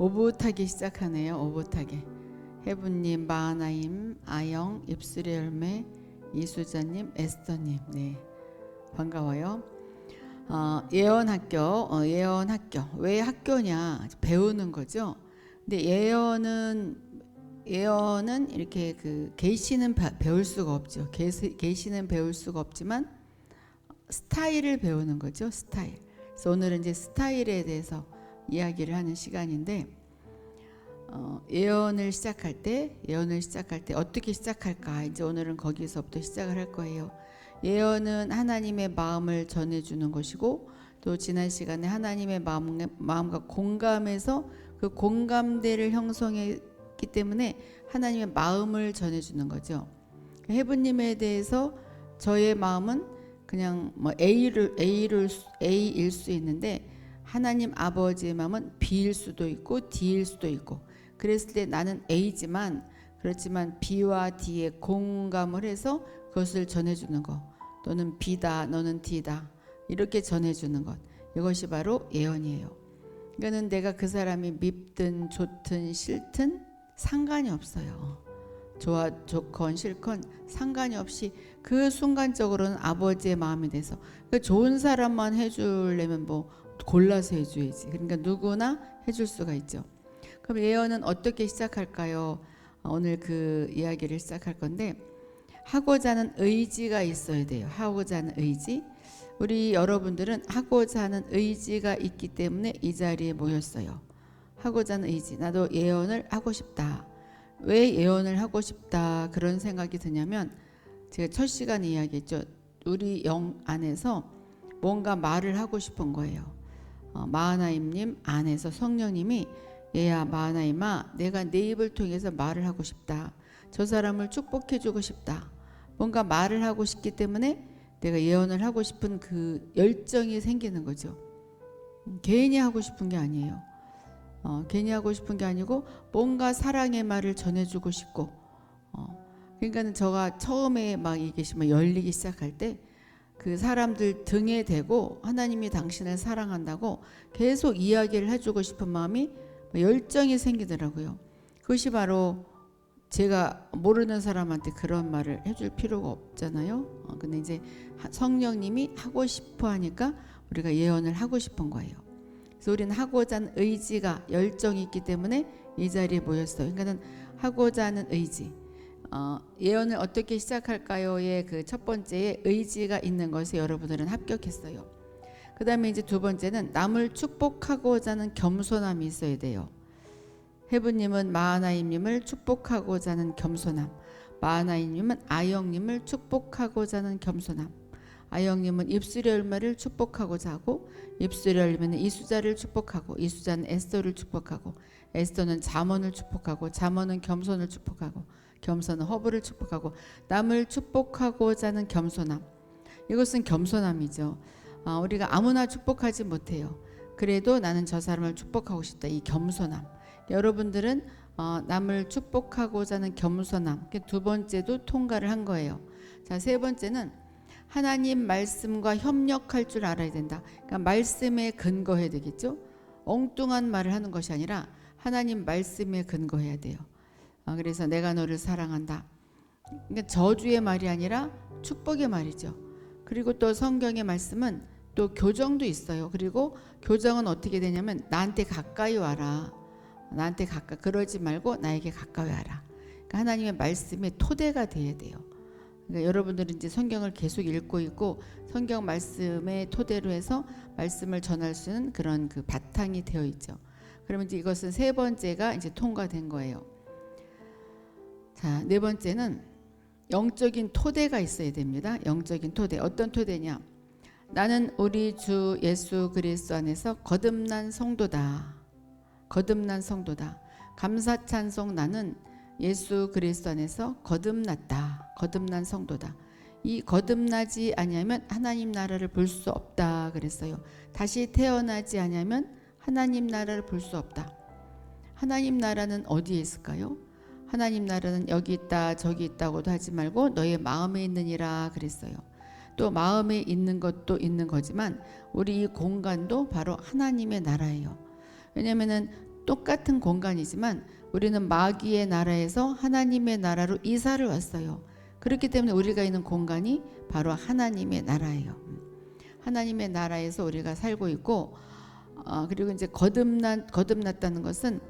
오붓하게 시작하네요. 오붓하게. 해분님, 마하나임, 아영, 입술의 열매, 이수자님, 에스더님. 네, 반가워요. 예언학교. 예언학교. 왜 학교냐? 배우는 거죠. 근데 예언은 이렇게 그 계시는 배울 수가 없죠. 계시는 배울 수가 없지만 스타일을 배우는 거죠. 스타일. 그래서 오늘은 이제 스타일에 대해서 이야기를 하는 시간인데, 예언을 시작할 때 어떻게 시작할까? 이제 오늘은 거기서부터 시작을 할 거예요. 예언은 하나님의 마음을 전해주는 것이고, 또 지난 시간에 하나님의 마음과 공감해서 그 공감대를 형성했기 때문에 하나님의 마음을 전해주는 거죠. 해부님에 대해서 저의 마음은 그냥 뭐 A일 수 있는데, 하나님 아버지의 마음은 B일 수도 있고 D일 수도 있고, 그랬을 때 나는 A지만 그렇지만 B와 D에 공감을 해서 그것을 전해주는 것, 또는 B다 너는 D다 이렇게 전해주는 것, 이것이 바로 예언이에요. 그러니까 내가 그 사람이 밉든 좋든 싫든 상관이 없어요. 좋건 싫건 상관이 없이 그 순간적으로는 아버지의 마음이 돼서, 그 좋은 사람만 해주려면 뭐 골라서 해줘야지. 그러니까 누구나 해줄 수가 있죠. 그럼 예언은 어떻게 시작할까요? 오늘 그 이야기를 시작할 건데, 하고자 하는 의지가 있어야 돼요. 하고자 하는 의지. 우리 여러분들은 하고자 하는 의지가 있기 때문에 이 자리에 모였어요. 하고자 하는 의지. 나도 예언을 하고 싶다. 왜 예언을 하고 싶다 그런 생각이 드냐면, 제가 첫 시간에 이야기했죠. 우리 영 안에서 뭔가 말을 하고 싶은 거예요. 마하나임님 안에서 성령님이, 얘야 마하나임아, 내가 내 입을 통해서 말을 하고 싶다. 저 사람을 축복해주고 싶다. 뭔가 말을 하고 싶기 때문에 내가 예언을 하고 싶은 그 열정이 생기는 거죠. 괜히 하고 싶은 게 아니에요. 괜히 하고 싶은 게 아니고 뭔가 사랑의 말을 전해주고 싶고, 그러니까는 제가 처음에 막 이게 열리기 시작할 때 그 사람들 등에 대고 하나님이 당신을 사랑한다고 계속 이야기를 해주고 싶은 마음이, 열정이 생기더라고요. 그것이 바로, 제가 모르는 사람한테 그런 말을 해줄 필요가 없잖아요. 근데 이제 성령님이 하고 싶어 하니까 우리가 예언을 하고 싶은 거예요. 그래서 우리는 하고자 하는 의지가, 열정이 있기 때문에 이 자리에 모였어요. 그러니까 하고자 하는 의지. 예언을 어떻게 시작할까요의 그 첫 번째에 의지가 있는 것에 여러분들은 합격했어요. 그 다음에 이제 두 번째는 남을 축복하고자 하는 겸손함이 있어야 돼요. 해부님은 마하나임님을 축복하고자 하는 겸손함, 마하나임님은 아영님을 축복하고자 하는 겸손함, 아영님은 입술의 열매를 축복하고자 하고, 입술의 열매는 이수자를 축복하고, 이수자는 에스더를 축복하고, 에스더는 잠언을 축복하고, 잠언은 겸손을 축복하고, 겸손은 허브를 축복하고, 남을 축복하고자 하는 겸손함. 이것은 겸손함이죠. 우리가 아무나 축복하지 못해요. 그래도 나는 저 사람을 축복하고 싶다. 이 겸손함. 여러분들은 남을 축복하고자 하는 겸손함. 두 번째도 통과를 한 거예요. 자, 세 번째는 하나님 말씀과 협력할 줄 알아야 된다. 그러니까 말씀에 근거해야 되겠죠. 엉뚱한 말을 하는 것이 아니라 하나님 말씀에 근거해야 돼요. 그래서 내가 너를 사랑한다. 그러니까 저주의 말이 아니라 축복의 말이죠. 그리고 또 성경의 말씀은 또 교정도 있어요. 그리고 교정은 어떻게 되냐면, 나한테 가까이 와라. 나한테 그러지 말고 나에게 가까이 와라. 그러니까 하나님의 말씀의 토대가 돼야 돼요. 그러니까 여러분들은 이제 성경을 계속 읽고 있고, 성경 말씀의 토대로 해서 말씀을 전할 수 있는 그런 그 바탕이 되어 있죠. 그러면 이제 이것은 세 번째가 이제 통과된 거예요. 자, 네 번째는 영적인 토대가 있어야 됩니다. 영적인 토대. 어떤 토대냐? 나는 우리 주 예수 그리스도 안에서 거듭난 성도다. 거듭난 성도다. 감사 찬송, 나는 예수 그리스도 안에서 거듭났다. 거듭난 성도다. 이 거듭나지 아니하면 하나님 나라를 볼 수 없다 그랬어요. 다시 태어나지 아니하면 하나님 나라를 볼 수 없다. 하나님 나라는 어디에 있을까요? 하나님 나라는 여기 있다 저기 있다고도 하지 말고 너의 마음에 있느니라 그랬어요. 또 마음에 있는 것도 있는 거지만 우리 이 공간도 바로 하나님의 나라예요. 왜냐하면 똑같은 공간이지만 우리는 마귀의 나라에서 하나님의 나라로 이사를 왔어요. 그렇기 때문에 우리가 있는 공간이 바로 하나님의 나라예요. 하나님의 나라에서 우리가 살고 있고, 그리고 이제 거듭났다는 것은,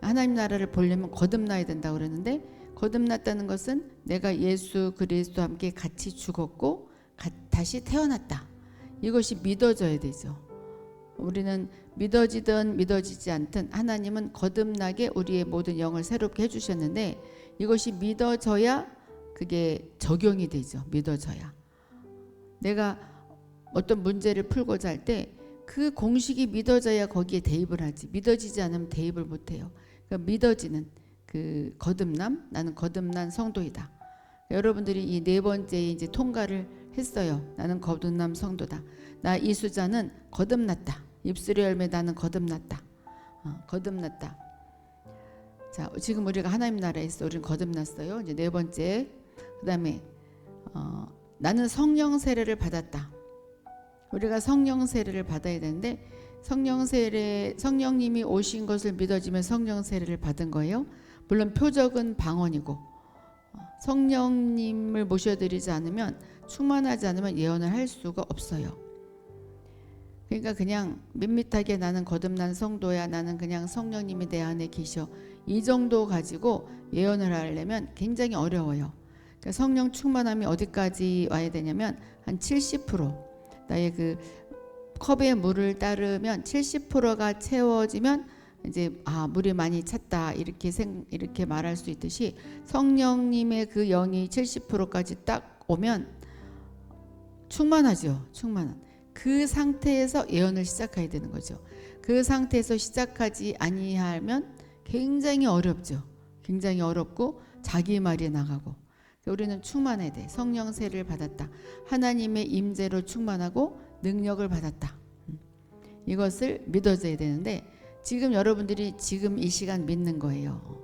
하나님 나라를 보려면 거듭나야 된다고 그러는데, 거듭났다는 것은 내가 예수 그리스도와 함께 같이 죽었고 다시 태어났다. 이것이 믿어져야 되죠. 우리는 믿어지든 믿어지지 않든 하나님은 거듭나게 우리의 모든 영을 새롭게 해주셨는데, 이것이 믿어져야 그게 적용이 되죠. 믿어져야. 내가 어떤 문제를 풀고자 할 때 그 공식이 믿어져야 거기에 대입을 하지, 믿어지지 않으면 대입을 못해요. 그러니까 믿어지는 그 거듭남, 나는 거듭난 성도이다. 여러분들이 이 네 번째 이제 통과를 했어요. 나는 거듭남 성도다. 나 이수자는 거듭났다. 입술의 열매 나는 거듭났다. 거듭났다. 자, 지금 우리가 하나님 나라에 있어. 우리는 거듭났어요. 이제 네 번째. 그다음에 나는 성령 세례를 받았다. 우리가 성령 세례를 받아야 되는데, 성령 세례, 성령님이 오신 것을 믿어지면 성령 세례를 받은 거예요. 물론 표적은 방언이고, 성령님을 모셔드리지 않으면, 충만하지 않으면 예언을 할 수가 없어요. 그러니까 그냥 밋밋하게 나는 거듭난 성도야, 나는 그냥 성령님이 내 안에 계셔, 이 정도 가지고 예언을 하려면 굉장히 어려워요. 그러니까 성령 충만함이 어디까지 와야 되냐면 한 70%, 나의 그 컵에 물을 따르면 70%가 채워지면 이제 물이 많이 찼다, 이렇게 말할 수 있듯이, 성령님의 그 영이 70%까지 딱 오면 충만하죠. 충만한 그 상태에서 예언을 시작해야 되는 거죠. 그 상태에서 시작하지 아니하면 굉장히 어렵죠. 굉장히 어렵고 자기 말이 나가고. 우리는 충만해야 돼. 성령 세례를 받았다. 하나님의 임재로 충만하고 능력을 받았다. 이것을 믿어져야 되는데, 지금 여러분들이 지금 이 시간 믿는 거예요.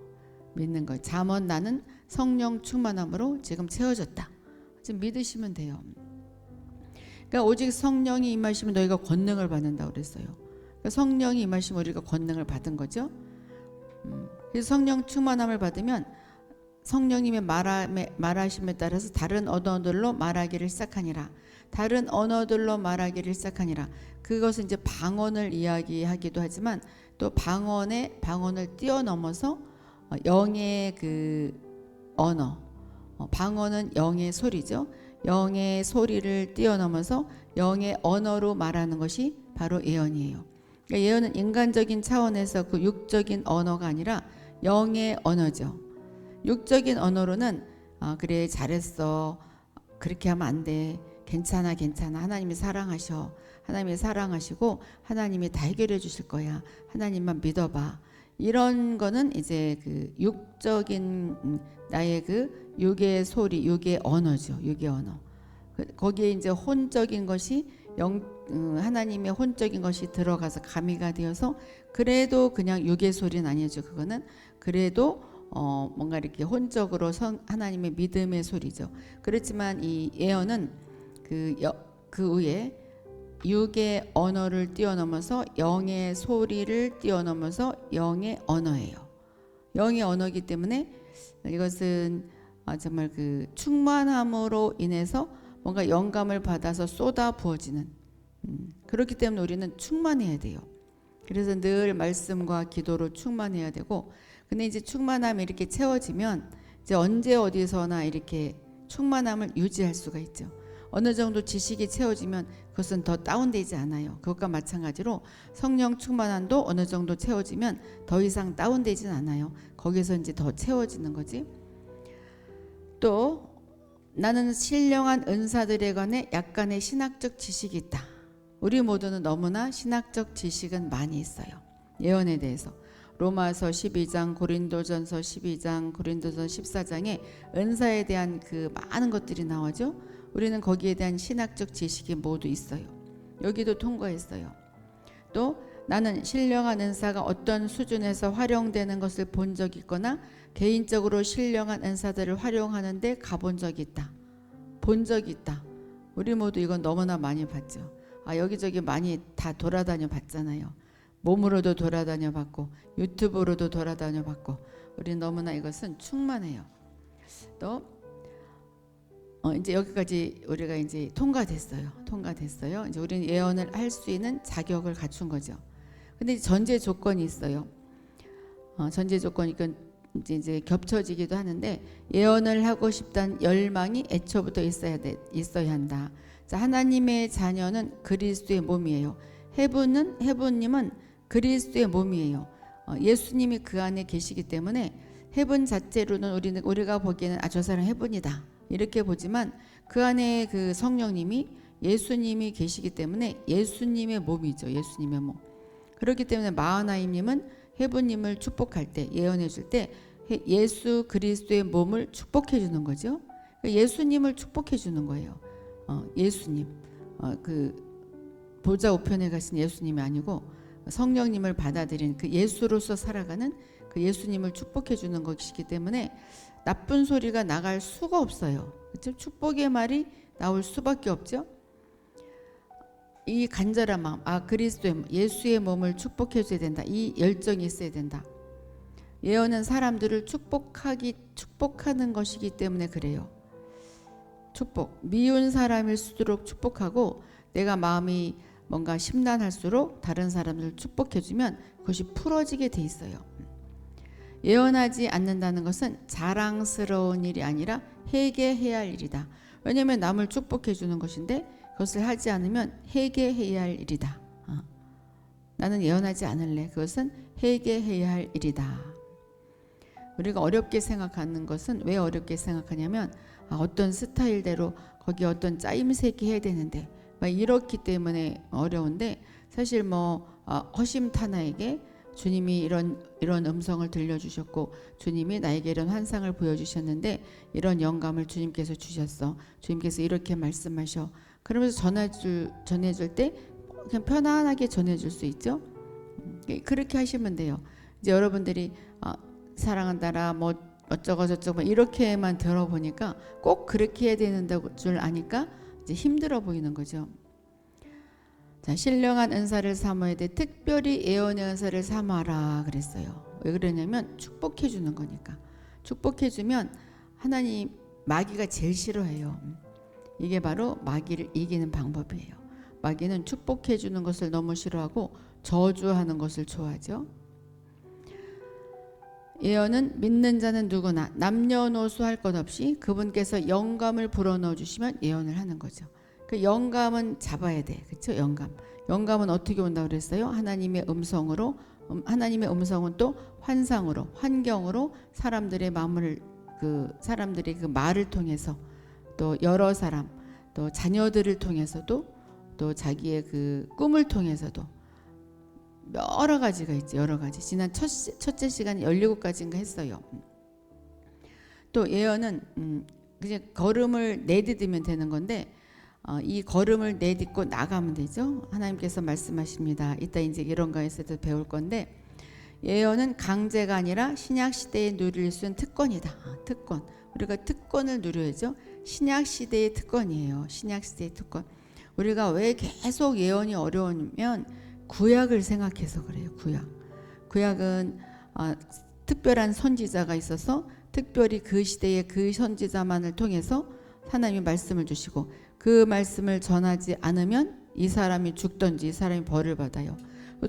믿는 거예요. 잠언 나는 성령 충만함으로 지금 채워졌다. 지금 믿으시면 돼요. 그러니까 오직 성령이 임하시면 너희가 권능을 받는다고 그랬어요. 그러니까 성령이 임하시면 우리가 권능을 받은 거죠. 그래서 성령 충만함을 받으면 성령님의 말하심에 따라서 다른 언어들로 말하기를 시작하니라. 다른 언어들로 말하기를 시작하니라. 그것은 이제 방언을 이야기하기도 하지만, 또 방언을 뛰어넘어서 영의 그 언어, 방언은 영의 소리죠. 영의 소리를 뛰어넘어서 영의 언어로 말하는 것이 바로 예언이에요. 그러니까 예언은 인간적인 차원에서 그 육적인 언어가 아니라 영의 언어죠. 육적인 언어로는 그래 잘했어, 그렇게 하면 안 돼, 괜찮아 하나님이 사랑하셔, 하나님이 사랑하시고 하나님이 다 해결해 주실 거야, 하나님만 믿어봐, 이런 거는 이제 그 육적인 나의 그 육의 소리, 육의 언어죠. 육의 언어. 거기에 이제 혼적인 것이 하나님의 혼적인 것이 들어가서 가미가 되어서, 그래도 그냥 육의 소리는 아니죠. 그거는 그래도 뭔가 이렇게 혼적으로 하나님의 믿음의 소리죠. 그렇지만 이 예언은 그 위에 육의 언어를 뛰어넘어서 영의 소리를 뛰어넘어서 영의 언어예요. 영의 언어이기 때문에 이것은 정말 그 충만함으로 인해서 뭔가 영감을 받아서 쏟아 부어지는, 그렇기 때문에 우리는 충만해야 돼요. 그래서 늘 말씀과 기도로 충만해야 되고, 근데 이제 충만함이 이렇게 채워지면 이제 언제 어디서나 이렇게 충만함을 유지할 수가 있죠. 어느 정도 지식이 채워지면 그것은 더 다운되지 않아요. 그것과 마찬가지로 성령 충만함도 어느 정도 채워지면 더 이상 다운되진 않아요. 거기서 이제 더 채워지는 거지. 또 나는 신령한 은사들에 관해 약간의 신학적 지식이 있다. 우리 모두는 너무나 신학적 지식은 많이 있어요. 예언에 대해서. 로마서 12장, 고린도전서 12장, 고린도전 14장에 은사에 대한 그 많은 것들이 나오죠. 우리는 거기에 대한 신학적 지식이 모두 있어요. 여기도 통과했어요. 또 나는 신령한 은사가 어떤 수준에서 활용되는 것을 본 적이 있거나 개인적으로 신령한 은사들을 활용하는 데 가본 적이 있다. 본 적이 있다. 우리 모두 이건 너무나 많이 봤죠. 여기저기 많이 다 돌아다녀 봤잖아요. 몸으로도 돌아다녀 봤고 유튜브로도 돌아다녀 봤고 우리는 너무나 이것은 충만해요. 또 이제 여기까지 우리가 이제 통과됐어요. 이제 우리는 예언을 할 수 있는 자격을 갖춘 거죠. 근데 전제 조건이 있어요. 전제 조건이 이제 겹쳐지기도 하는데 예언을 하고 싶다는 열망이 애초부터 있어야 한다. 자, 하나님의 자녀는 그리스도의 몸이에요. 해부님은 그리스도의 몸이에요. 예수님이 그 안에 계시기 때문에 해분 자체로는 우리가 보기에는 저 사람 해분이다 이렇게 보지만 그 안에 그 성령님이 예수님이 계시기 때문에 예수님의 몸이죠. 예수님의 몸. 그렇기 때문에 마하나임님은 해부님을 축복할 때 예언해 줄 때 예수 그리스도의 몸을 축복해 주는 거죠. 예수님을 축복해 주는 거예요. 예수님 그 보좌 우편에 가신 예수님이 아니고 성령님을 받아들인 그 예수로서 살아가는 그 예수님을 축복해 주는 것이기 때문에 나쁜 소리가 나갈 수가 없어요. 그렇죠? 축복의 말이 나올 수밖에 없죠. 이 간절한 마음, 그리스도의 예수의 몸을 축복해 줘야 된다. 이 열정이 있어야 된다. 예언은 사람들을 축복하는 것이기 때문에 그래요. 축복. 미운 사람일수록 축복하고 내가 마음이 뭔가 심란할수록 다른 사람들을 축복해주면 그것이 풀어지게 돼 있어요. 예언하지 않는다는 것은 자랑스러운 일이 아니라 회개해야 할 일이다. 왜냐하면 남을 축복해주는 것인데 그것을 하지 않으면 회개해야 할 일이다. 나는 예언하지 않을래. 그것은 회개해야 할 일이다. 우리가 어렵게 생각하는 것은 왜 어렵게 생각하냐면 어떤 스타일대로 거기 어떤 짜임새끼 해야 되는데 막 이렇기 때문에 어려운데 사실 허심탄회하게 주님이 이런 음성을 들려주셨고 주님이 나에게 이런 환상을 보여주셨는데 이런 영감을 주님께서 주셨어. 주님께서 이렇게 말씀하셔. 그러면서 전해줄 때 그냥 편안하게 전해줄 수 있죠. 그렇게 하시면 돼요. 이제 여러분들이 사랑한다라 어쩌고 저쩌고 이렇게만 들어보니까 꼭 그렇게 해야 된다고 줄 아니까 이제 힘들어 보이는 거죠. 자, 신령한 은사를 사모해야 돼. 특별히 예언의 은사를 사모하라 그랬어요. 왜 그러냐면 축복해 주는 거니까. 축복해 주면 하나님 마귀가 제일 싫어해요. 이게 바로 마귀를 이기는 방법이에요. 마귀는 축복해 주는 것을 너무 싫어하고 저주하는 것을 좋아하죠. 예언은 믿는 자는 누구나 남녀노소 할 것 없이 그분께서 영감을 불어넣어 주시면 예언을 하는 거죠. 그 영감은 잡아야 돼. 그렇죠? 영감은 어떻게 온다고 그랬어요? 하나님의 음성으로. 하나님의 음성은 또 환상으로, 환경으로 사람들의 사람들이 그 말을 통해서 또 여러 사람, 또 자녀들을 통해서도 또 자기의 그 꿈을 통해서도 여러 가지가 있죠. 여러 가지. 지난 첫째 시간에 17가지인가 했어요. 또 예언은 그냥 걸음을 내디디면 되는 건데 이 걸음을 내딛고 나가면 되죠. 하나님께서 말씀하십니다. 이따 이제 이런 거에서도 배울 건데 예언은 강제가 아니라 신약 시대에 누릴 수 있는 특권이다. 특권. 우리가 특권을 누려야죠. 신약 시대의 특권이에요. 신약 시대의 특권. 우리가 왜 계속 예언이 어려우면 구약을 생각해서 그래요. 구약은 특별한 선지자가 있어서 특별히 그 시대의 그 선지자만을 통해서 하나님이 말씀을 주시고 그 말씀을 전하지 않으면 이 사람이 죽든지 이 사람이 벌을 받아요.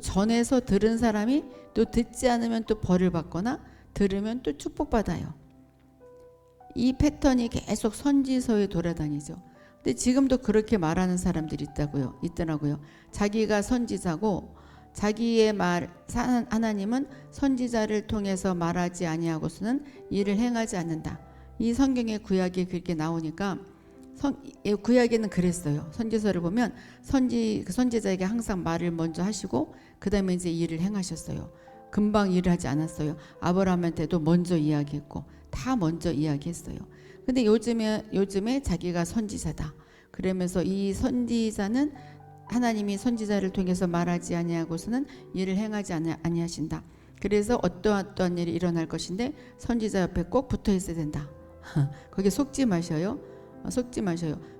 전해서 들은 사람이 또 듣지 않으면 또 벌을 받거나 들으면 또 축복받아요. 이 패턴이 계속 선지서에 돌아다니죠. 근데 지금도 그렇게 말하는 사람들이 있더라고요. 자기가 선지자고 자기의 하나님은 선지자를 통해서 말하지 아니하고서는 일을 행하지 않는다. 이 성경의 구약이 그렇게 나오니까 구약에는 그랬어요. 선지서를 보면 선지자에게 항상 말을 먼저 하시고 그 다음에 이제 일을 행하셨어요. 금방 일을 하지 않았어요. 아브라함한테도 먼저 이야기했고 다 먼저 이야기했어요. 근데 요즘에 자기가 선지자다. 그러면서 이 선지자는 하나님이 선지자를 통해서 말하지 아니하고서는 일을 행하지 아니하신다. 그래서 어떠한 일이 일어날 것인데 선지자 옆에 꼭 붙어 있어야 된다. 거기에 속지 마셔요.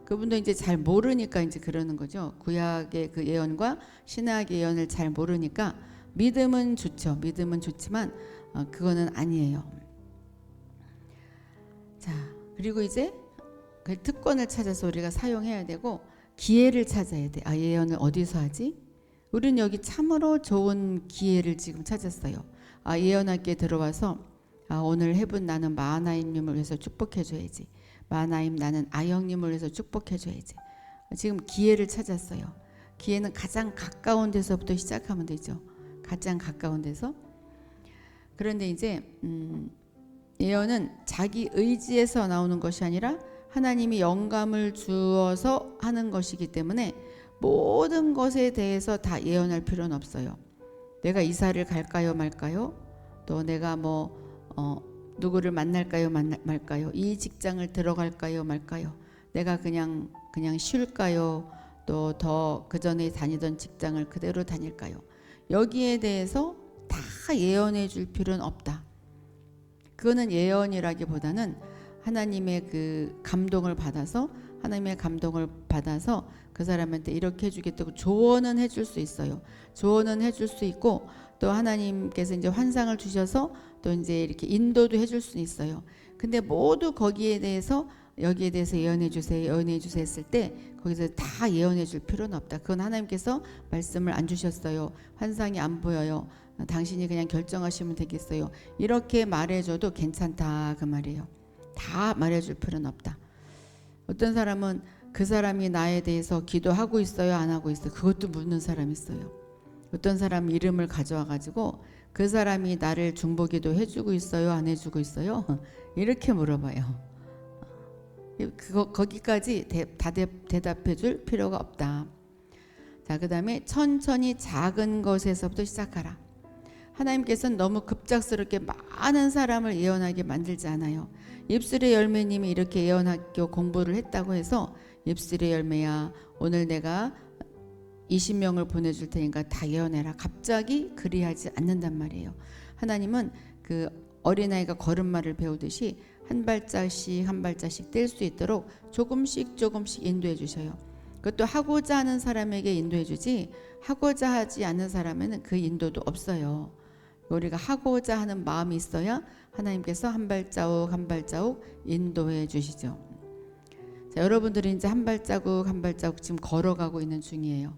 그분도 이제 잘 모르니까 이제 그러는 거죠. 구약의 그 예언과 신약의 예언을 잘 모르니까 믿음은 좋죠. 믿음은 좋지만 그거는 아니에요. 자, 그리고 이제 그 특권을 찾아서 우리가 사용해야 되고 기회를 찾아야 돼. 예언을 어디서 하지? 우리는 여기 참으로 좋은 기회를 지금 찾았어요. 예언학교에 들어와서 오늘 해분 나는 마하나임님을 위해서 축복해줘야지. 마하나임 나는 아영님을 위해서 축복해줘야지. 지금 기회를 찾았어요. 기회는 가장 가까운 데서부터 시작하면 되죠. 가장 가까운 데서. 그런데 이제 예언은 자기 의지에서 나오는 것이 아니라 하나님이 영감을 주어서 하는 것이기 때문에 모든 것에 대해서 다 예언할 필요는 없어요. 내가 이사를 갈까요 말까요? 또 내가 누구를 만날까요 말까요? 이 직장을 들어갈까요 말까요? 내가 그냥 쉴까요? 또 더 그전에 다니던 직장을 그대로 다닐까요? 여기에 대해서 다 예언해 줄 필요는 없다. 그거는 예언이라기보다는 하나님의 그 감동을 받아서 그 사람한테 이렇게 해주겠다고 조언은 해줄 수 있어요. 조언은 해줄 수 있고 또 하나님께서 이제 환상을 주셔서 또 이제 이렇게 인도도 해줄 수 있어요. 근데 모두 여기에 대해서 예언해 주세요 했을 때 거기서 다 예언해 줄 필요는 없다. 그건 하나님께서 말씀을 안 주셨어요. 환상이 안 보여요. 당신이 그냥 결정하시면 되겠어요. 이렇게 말해줘도 괜찮다 그 말이에요. 다 말해줄 필요는 없다. 어떤 사람은 그 사람이 나에 대해서 기도하고 있어요 안 하고 있어요? 그것도 묻는 사람이 있어요. 어떤 사람 이름을 가져와 가지고 그 사람이 나를 중보기도 해주고 있어요 안 해주고 있어요? 이렇게 물어봐요. 거기까지 대답해 줄 필요가 없다. 자, 그 다음에 천천히 작은 것에서부터 시작하라. 하나님께서는 너무 급작스럽게 많은 사람을 예언하게 만들지 않아요. 입술의 열매님이 이렇게 예언학교 공부를 했다고 해서 입술의 열매야 오늘 내가 20명을 보내줄 테니까 다 예언해라. 갑자기 그리하지 않는단 말이에요. 하나님은 그 어린아이가 걸음마를 배우듯이 한 발짝씩 뗄 수 있도록 조금씩 인도해 주셔요. 그것도 하고자 하는 사람에게 인도해 주지 하고자 하지 않는 사람에는 그 인도도 없어요. 우리가 하고자 하는 마음이 있어야 하나님께서 한 발자국 인도해 주시죠. 자, 여러분들이 이제 한 발자국 지금 걸어가고 있는 중이에요.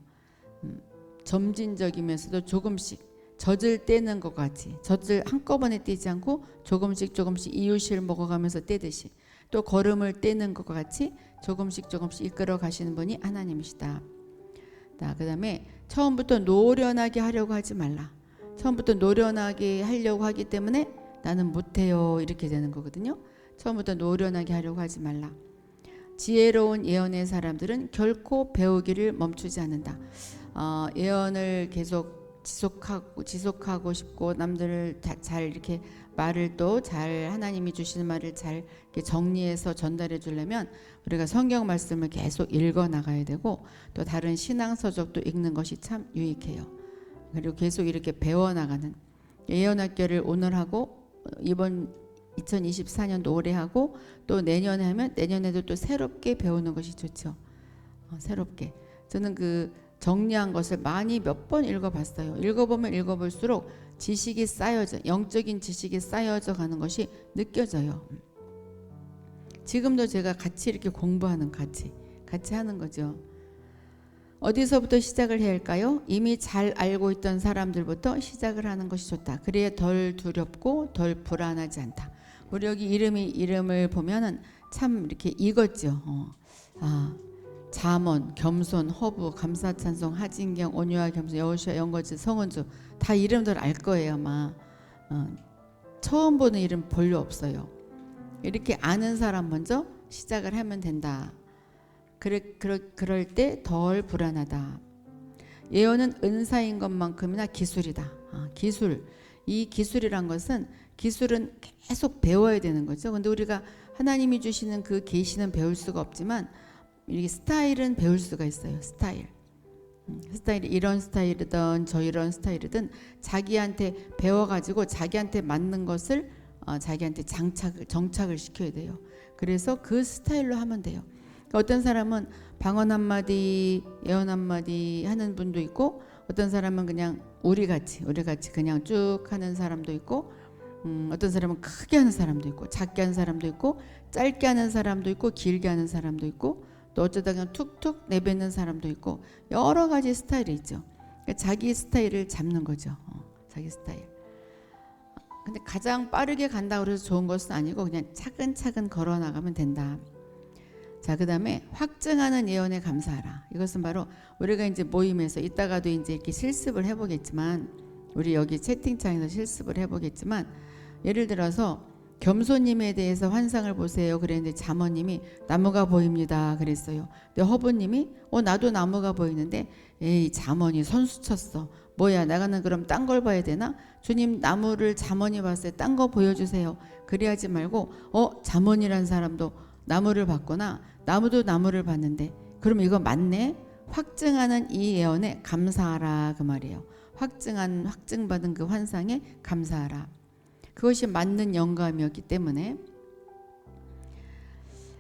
점진적이면서도 조금씩 젖을 떼는 것 같이 젖을 한꺼번에 떼지 않고 조금씩 이유식을 먹어가면서 떼듯이 또 걸음을 떼는 것과 같이 조금씩 이끌어 가시는 분이 하나님이시다. 그 다음에 처음부터 노련하게 하려고 하지 말라. 처음부터 노련하게 하려고 하기 때문에 나는 못해요 이렇게 되는 거거든요. 처음부터 노련하게 하려고 하지 말라. 지혜로운 예언의 사람들은 결코 배우기를 멈추지 않는다. 예언을 계속 지속하고 싶고 남들을 잘 이렇게 말을 또 잘 하나님이 주시는 말을 잘 이렇게 정리해서 전달해 주려면 우리가 성경 말씀을 계속 읽어 나가야 되고 또 다른 신앙 서적도 읽는 것이 참 유익해요. 그리고 계속 이렇게 배워 나가는 예언학교를 오늘 하고 이번 2024년도 올해 하고 또 내년에 하면 내년에도 또 새롭게 배우는 것이 좋죠. 새롭게 저는 그 정리한 것을 많이 몇 번 읽어봤어요. 읽어보면 읽어볼수록 지식이 쌓여져 영적인 지식이 쌓여져 가는 것이 느껴져요. 지금도 제가 같이 이렇게 공부하는 같이 하는 거죠. 어디서부터 시작을 해야 할까요? 이미 잘 알고 있던 사람들부터 시작을 하는 것이 좋다. 그래야 덜 두렵고 덜 불안하지 않다. 우리 여기 이름을 보면은 참 이렇게 익었죠. 잠언, 겸손, 허부, 감사찬송, 하진경, 온유와 겸손, 여호수아, 영거지, 성은주 다 이름들 알 거예요 아마. 처음 보는 이름 별로 없어요. 이렇게 아는 사람 먼저 시작을 하면 된다. 그럴 때 덜 불안하다. 예언은 은사인 것만큼이나 기술이다. 기술. 이 기술이란 것은 기술은 계속 배워야 되는 거죠. 근데 우리가 하나님이 주시는 그 계시는 배울 수가 없지만 이 스타일은 배울 수가 있어요. 스타일이 이런 스타일이든 저 이런 스타일이든 자기한테 배워가지고 자기한테 맞는 것을 자기한테 정착을 시켜야 돼요. 그래서 그 스타일로 하면 돼요. 그러니까 어떤 사람은 방언 한마디 예언 한마디 하는 분도 있고 어떤 사람은 그냥 우리 같이 그냥 쭉 하는 사람도 있고, 어떤 사람은 크게 하는 사람도 있고, 작게 하는 사람도 있고, 짧게 하는 사람도 있고, 길게 하는 사람도 있고, 또 어쩌다 그냥 툭툭 내뱉는 사람도 있고, 여러 가지 스타일이 있죠. 그러니까 자기 스타일을 잡는 거죠. 자기 스타일. 근데 가장 빠르게 간다고 해서 좋은 것은 아니고 그냥 차근차근 걸어 나가면 된다. 자, 그다음에 확증하는 예언에 감사하라. 이것은 바로 우리가 이제 모임에서 이따가도 이제 이렇게 실습을 해보겠지만, 우리 여기 채팅창에서 실습을 해보겠지만, 예를 들어서 겸손님에 대해서 환상을 보세요 그랬는데 자모님이 나무가 보입니다 그랬어요. 근데 허부님이 나도 나무가 보이는데, 에이 자모니 선수 쳤어. 뭐야 나가는 그럼 딴 걸 봐야 되나? 주님 나무를 자모니 봤어요. 딴 거 보여주세요. 그래야지 말고 자모니란 사람도 나무를 봤구나. 나무도 나무를 봤는데 그럼 이거 맞네? 확증하는 이 예언에 감사하라 그 말이에요. 확증받은 그 환상에 감사하라. 그것이 맞는 영감이었기 때문에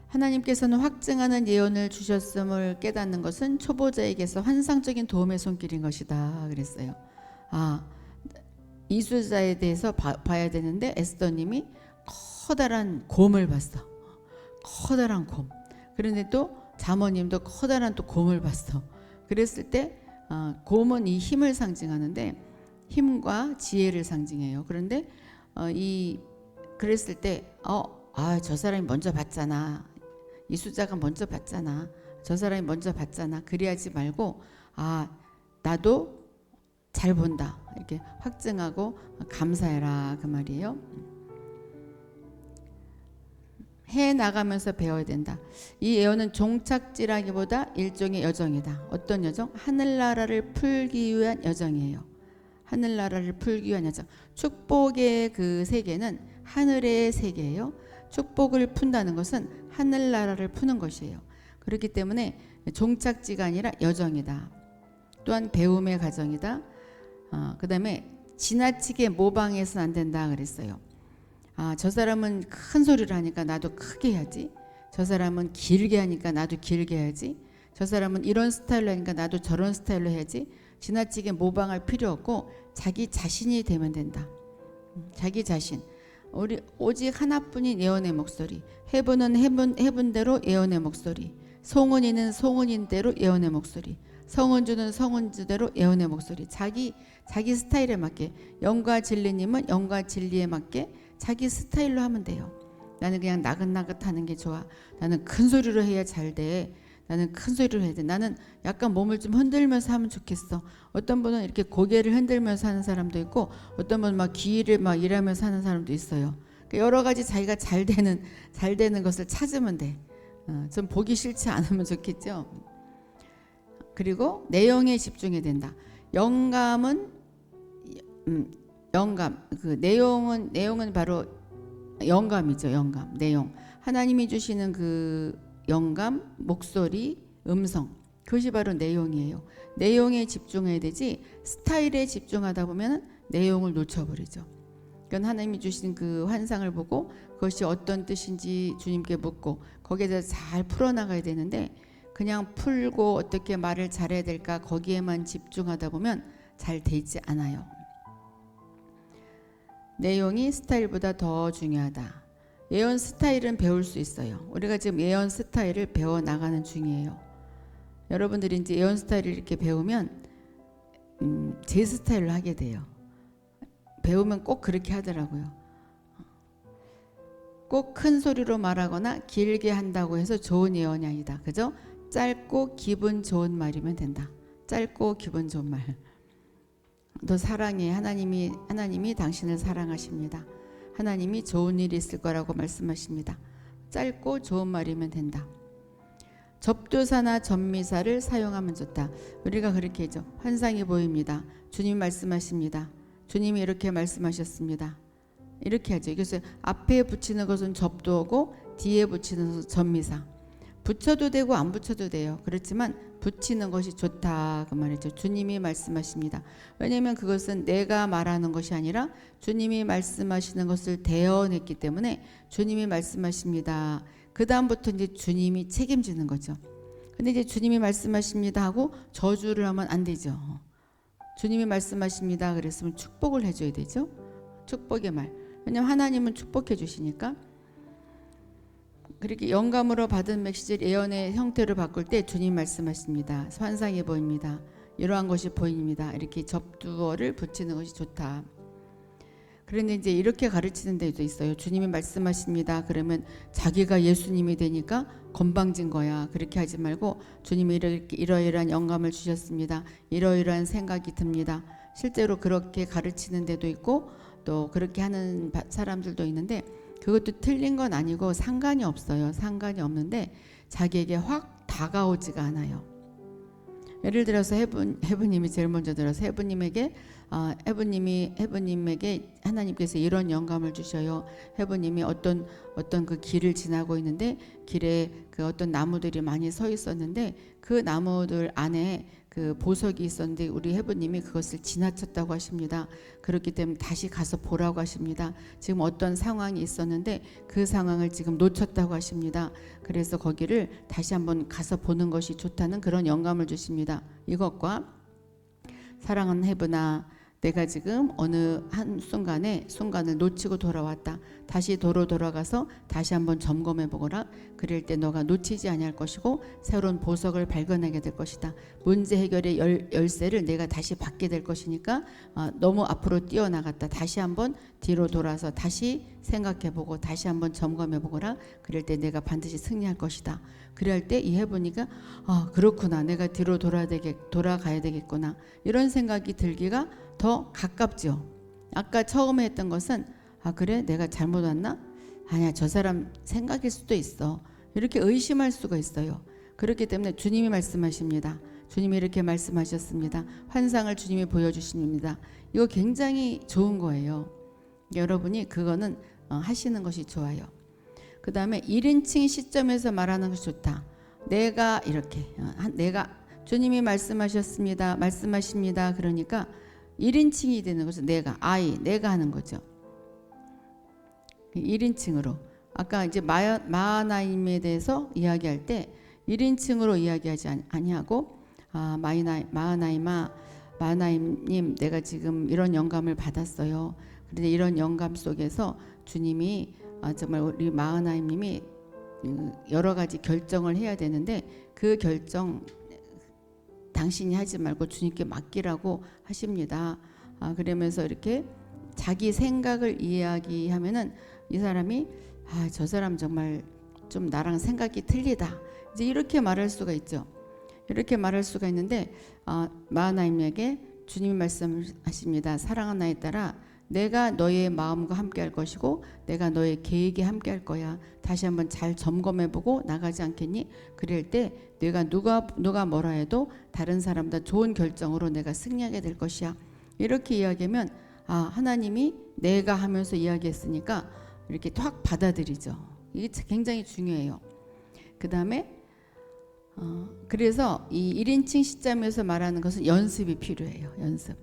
하나님께서는 확증하는 예언을 주셨음을 깨닫는 것은 초보자에게서 환상적인 도움의 손길인 것이다 그랬어요. 이수자에 대해서 봐야 되는데 에스더님이 커다란 곰을 봤어. 커다란 곰. 그런데 또 자모님도 커다란 또 곰을 봤어. 그랬을 때 곰은 이 힘을 상징하는데 힘과 지혜를 상징해요. 그런데 그랬을 때 저 사람이 먼저 봤잖아. 이 수자가 먼저 봤잖아. 저 사람이 먼저 봤잖아. 그래야지 말고 나도 잘 본다. 이렇게 확증하고 감사해라 그 말이에요. 해 나가면서 배워야 된다. 이 예언은 종착지라기보다 일종의 여정이다. 어떤 여정? 하늘나라를 풀기 위한 여정이에요. 하늘나라를 풀기 위한 여정. 축복의 그 세계는 하늘의 세계예요. 축복을 푼다는 것은 하늘나라를 푸는 것이에요. 그렇기 때문에 종착지가 아니라 여정이다. 또한 배움의 과정이다. 그 다음에 지나치게 모방해서는 안 된다 그랬어요. 저 사람은 큰 소리를 하니까 나도 크게 해야지. 저 사람은 길게 하니까 나도 길게 해야지. 저 사람은 이런 스타일로 하니까 나도 저런 스타일로 해야지. 지나치게 모방할 필요 없고 자기 자신이 되면 된다. 자기 자신. 우리 오직 하나뿐인 예언의 목소리. 해분은 해분대로 예언의 목소리. 송은이는 송은인대로 예언의 목소리. 성은주는 성은주대로 예언의 목소리. 자기 스타일에 맞게. 영과 진리님은 영과 진리에 맞게 자기 스타일로 하면 돼요. 나는 그냥 나긋나긋하는 게 좋아. 나는 큰 소리로 해야 잘 돼. 나는 큰 소리로 해야 돼. 나는 약간 몸을 좀 흔들면서 하면 좋겠어. 어떤 분은 이렇게 고개를 흔들면서 하는 사람도 있고, 어떤 분은 막 귀를 막 일하면서 하는 사람도 있어요. 그러니까 여러 가지 자기가 잘 되는 것을 찾으면 돼. 좀 보기 싫지 않으면 좋겠죠. 그리고 내용에 집중해야 된다. 영감 그 내용은 바로 영감이죠. 내용. 하나님이 주시는 그 영감, 목소리, 음성. 그것이 바로 내용이에요. 내용에 집중해야 되지 스타일에 집중하다 보면 내용을 놓쳐버리죠. 그러니까 하나님이 주신 그 환상을 보고 그것이 어떤 뜻인지 주님께 묻고 거기에 대해서 잘 풀어나가야 되는데 그냥 풀고 어떻게 말을 잘해야 될까 거기에만 집중하다 보면 잘 되지 않아요. 내용이 스타일보다 더 중요하다. 예언 스타일은 배울 수 있어요. 우리가 지금 예언 스타일을 배워나가는 중이에요. 여러분들이 이제 예언 스타일을 이렇게 배우면 제 스타일로 하게 돼요. 배우면 꼭 그렇게 하더라고요. 꼭 큰 소리로 말하거나 길게 한다고 해서 좋은 예언이 아니다. 그죠? 짧고 기분 좋은 말이면 된다. 짧고 기분 좋은 말. 너 사랑해. 하나님이 당신을 사랑하십니다. 하나님이 좋은 일이 있을 거라고 말씀하십니다. 짧고 좋은 말이면 된다. 접두사나 접미사를 사용하면 좋다. 우리가 그렇게 하죠. 환상이 보입니다. 주님 말씀하십니다. 주님이 이렇게 말씀하셨습니다. 이렇게 하죠. 그래서 앞에 붙이는 것은 접두어고 뒤에 붙이는 것은 접미사. 붙여도 되고 안 붙여도 돼요. 그렇지만 붙이는 것이 좋다 그 말이죠. 주님이 말씀하십니다. 왜냐하면 그것은 내가 말하는 것이 아니라 주님이 말씀하시는 것을 대언했기 때문에 주님이 말씀하십니다. 그 다음부터 이제 주님이 책임지는 거죠. 근데 이제 주님이 말씀하십니다 하고 저주를 하면 안 되죠. 주님이 말씀하십니다 그랬으면 축복을 해줘야 되죠. 축복의 말. 왜냐하면 하나님은 축복해 주시니까. 그렇게 영감으로 받은 메시지를 예언의 형태로 바꿀 때 주님 말씀하십니다. 환상이 보입니다. 이러한 것이 보입니다. 이렇게 접두어를 붙이는 것이 좋다. 그런데 이제 이렇게 가르치는 데도 있어요. 주님이 말씀하십니다. 그러면 자기가 예수님이 되니까 건방진 거야. 그렇게 하지 말고 주님이 이렇게 이러이러한 영감을 주셨습니다. 이러이러한 생각이 듭니다. 실제로 그렇게 가르치는 데도 있고 또 그렇게 하는 사람들도 있는데 그것도 틀린 건 아니고 상관이 없어요. 상관이 없는데 자기에게 확 다가오지가 않아요. 예를 들어서 해부님이 제일 먼저 들어서 해부님에게 해부님에게 하나님께서 이런 영감을 주셔요. 해부님이 어떤 그 길을 지나고 있는데 길에 그 어떤 나무들이 많이 서 있었는데 그 나무들 안에 그 보석이 있었는데 우리 해부님이 그것을 지나쳤다고 하십니다. 그렇기 때문에 다시 가서 보라고 하십니다. 지금 어떤 상황이 있었는데 그 상황을 지금 놓쳤다고 하십니다. 그래서 거기를 다시 한번 가서 보는 것이 좋다는 그런 영감을 주십니다. 이것과 사랑하는 해부나 내가 지금 어느 한 순간을 놓치고 돌아왔다. 다시 도로 돌아가서 다시 한번 점검해 보거라. 그럴 때 너가 놓치지 아니할 것이고 새로운 보석을 발견하게 될 것이다. 문제 해결의 열쇠를 내가 다시 받게 될 것이니까 너무 앞으로 뛰어나갔다. 다시 한번 뒤로 돌아서 다시 생각해 보고 다시 한번 점검해 보거라. 그럴 때 내가 반드시 승리할 것이다. 그럴 때 이 해보니까 그렇구나. 내가 뒤로 돌아가야 되겠구나. 이런 생각이 들기가 더 가깝죠. 아까 처음에 했던 것은 그래 내가 잘못 왔나? 아니야 저 사람 생각일 수도 있어. 이렇게 의심할 수가 있어요. 그렇기 때문에 주님이 말씀하십니다. 주님이 이렇게 말씀하셨습니다. 환상을 주님이 보여주십니다. 이거 굉장히 좋은 거예요. 여러분이 그거는 하시는 것이 좋아요. 그 다음에 1인칭 시점에서 말하는 것이 좋다. 내가 이렇게 내가 주님이 말씀하셨습니다. 말씀하십니다. 그러니까 1인칭이 되는 것은 내가 하는 거죠. 1인칭으로 아까 이제 마하나임에 대해서 이야기할 때 1인칭으로 이야기하지 아니하고 마하나임님 내가 지금 이런 영감을 받았어요. 그런데 이런 영감 속에서 주님이 정말 우리 마하나임님이 여러 가지 결정을 해야 되는데 그 결정 당신이 하지 말고 주님께 맡기라고 하십니다. 그러면서 이렇게 자기 생각을 이야기하면은 이 사람이 저 사람 정말 좀 나랑 생각이 틀리다. 이제 이렇게 말할 수가 있죠. 이렇게 말할 수가 있는데 마하나임에게 주님이 말씀하십니다. 사랑하는 나에 따라 내가 너의 마음과 함께 할 것이고 내가 너의 계획에 함께 할 거야. 다시 한번 잘 점검해보고 나가지 않겠니? 그럴 때 내가 누가 뭐라 해도 다른 사람보다 좋은 결정으로 내가 승리하게 될 것이야. 이렇게 이야기하면 하나님이 내가 하면서 이야기했으니까 이렇게 확 받아들이죠. 이게 굉장히 중요해요. 그 다음에 그래서 이 1인칭 시점에서 말하는 것은 연습이 필요해요. 연습.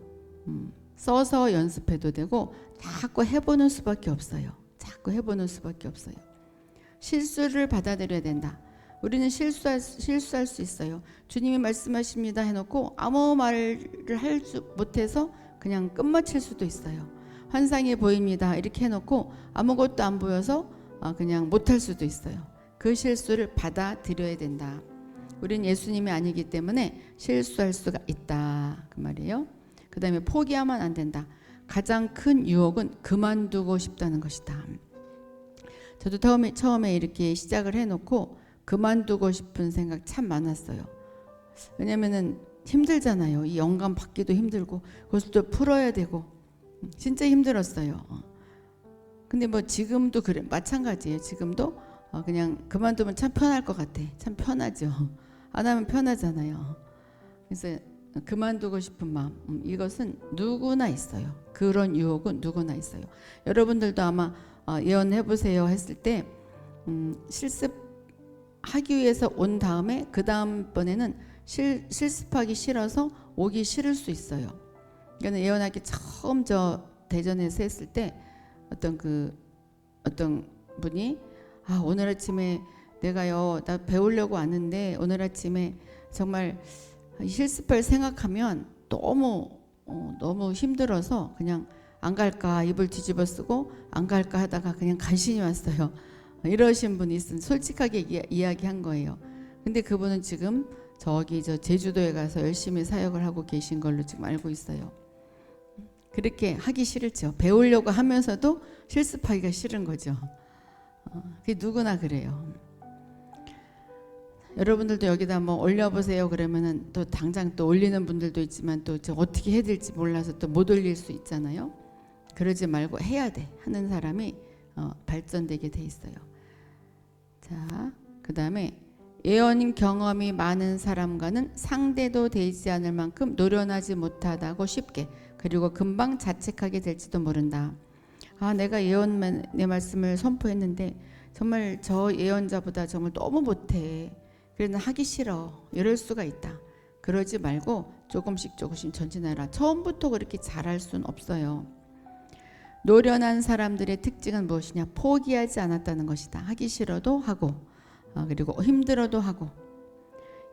써서 연습해도 되고 자꾸 해보는 수밖에 없어요. 자꾸 해보는 수밖에 없어요. 실수를 받아들여야 된다. 우리는 실수할 수 있어요. 주님이 말씀하십니다 해놓고 아무 말을 할 수 못해서 그냥 끝마칠 수도 있어요. 환상이 보입니다 이렇게 해놓고 아무것도 안 보여서 그냥 못할 수도 있어요. 그 실수를 받아들여야 된다. 우리는 예수님이 아니기 때문에 실수할 수가 있다 그 말이에요. 그 다음에 포기하면 안 된다. 가장 큰 유혹은 그만두고 싶다는 것이다. 저도 처음에 이렇게 시작을 해놓고 그만두고 싶은 생각 참 많았어요. 왜냐면은 힘들잖아요. 이 영감 받기도 힘들고 그것도 풀어야 되고 진짜 힘들었어요. 근데 뭐 지금도 그래 마찬가지예요. 지금도 그냥 그만두면 참 편할 것 같아. 참 편하죠. 안 하면 편하잖아요. 그래서 그만두고 싶은 마음 이것은 누구나 있어요. 그런 유혹은 누구나 있어요. 여러분들도 아마 예언해보세요 했을 때 실습하기 위해서 온 다음에 그 다음번에는 실습하기 싫어서 오기 싫을 수 있어요. 그러니까 예언하기 처음 저 대전에서 했을 때 어떤 분이 오늘 아침에 내가요 나 배우려고 왔는데 오늘 아침에 정말 실습할 생각하면 너무 너무 힘들어서 그냥 안 갈까 이불 뒤집어 쓰고 안 갈까 하다가 그냥 간신히 왔어요. 이러신 분이 있으면 솔직하게 이야기한 거예요. 근데 그분은 지금 저기 저 제주도에 가서 열심히 사역을 하고 계신 걸로 지금 알고 있어요. 그렇게 하기 싫죠. 배우려고 하면서도 실습하기가 싫은 거죠. 그게 누구나 그래요. 여러분들도 여기다 뭐 올려보세요 그러면은 또 당장 또 올리는 분들도 있지만 또 어떻게 해야 될지 몰라서 또 못 올릴 수 있잖아요. 그러지 말고 해야 돼 하는 사람이 발전되게 돼 있어요. 자, 그 다음에 예언 경험이 많은 사람과는 상대도 되지 않을 만큼 노련하지 못하다고 쉽게 그리고 금방 자책하게 될지도 모른다. 내가 예언의 말씀을 선포했는데 정말 저 예언자보다 정말 너무 못해. 그래서 하기 싫어. 이럴 수가 있다. 그러지 말고 조금씩 전진해라. 처음부터 그렇게 잘할 수는 없어요. 노련한 사람들의 특징은 무엇이냐? 포기하지 않았다는 것이다. 하기 싫어도 하고 그리고 힘들어도 하고.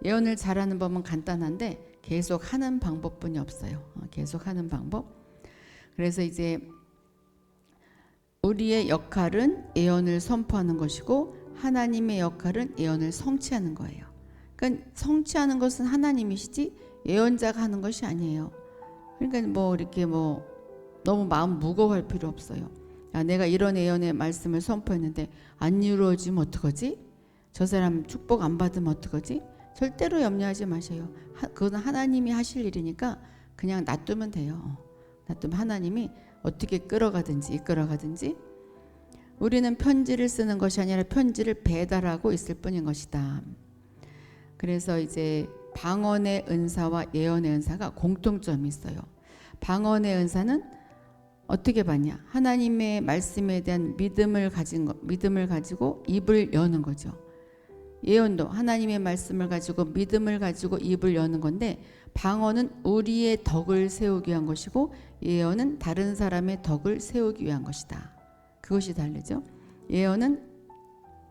예언을 잘하는 법은 간단한데 계속 하는 방법뿐이 없어요. 계속 하는 방법. 그래서 이제 우리의 역할은 예언을 선포하는 것이고 하나님의 역할은 예언을 성취하는 거예요. 그러니까 성취하는 것은 하나님이시지 예언자가 하는 것이 아니에요. 그러니까 뭐 이렇게 뭐 너무 마음 무거워할 필요 없어요. 내가 이런 예언의 말씀을 선포했는데 안 이루어지면 어떡하지? 저 사람 축복 안 받으면 어떡하지? 절대로 염려하지 마세요. 그건 하나님이 하실 일이니까 그냥 놔두면 돼요. 놔두면 하나님이 어떻게 끌어가든지 이끌어가든지. 우리는 편지를 쓰는 것이 아니라 편지를 배달하고 있을 뿐인 것이다. 그래서 이제 방언의 은사와 예언의 은사가 공통점이 있어요. 방언의 은사는 어떻게 받냐? 하나님의 말씀에 대한 믿음을 가지고 입을 여는 거죠. 예언도 하나님의 말씀을 가지고 믿음을 가지고 입을 여는 건데 방언은 우리의 덕을 세우기 위한 것이고 예언은 다른 사람의 덕을 세우기 위한 것이다. 그것이 다르죠. 예언은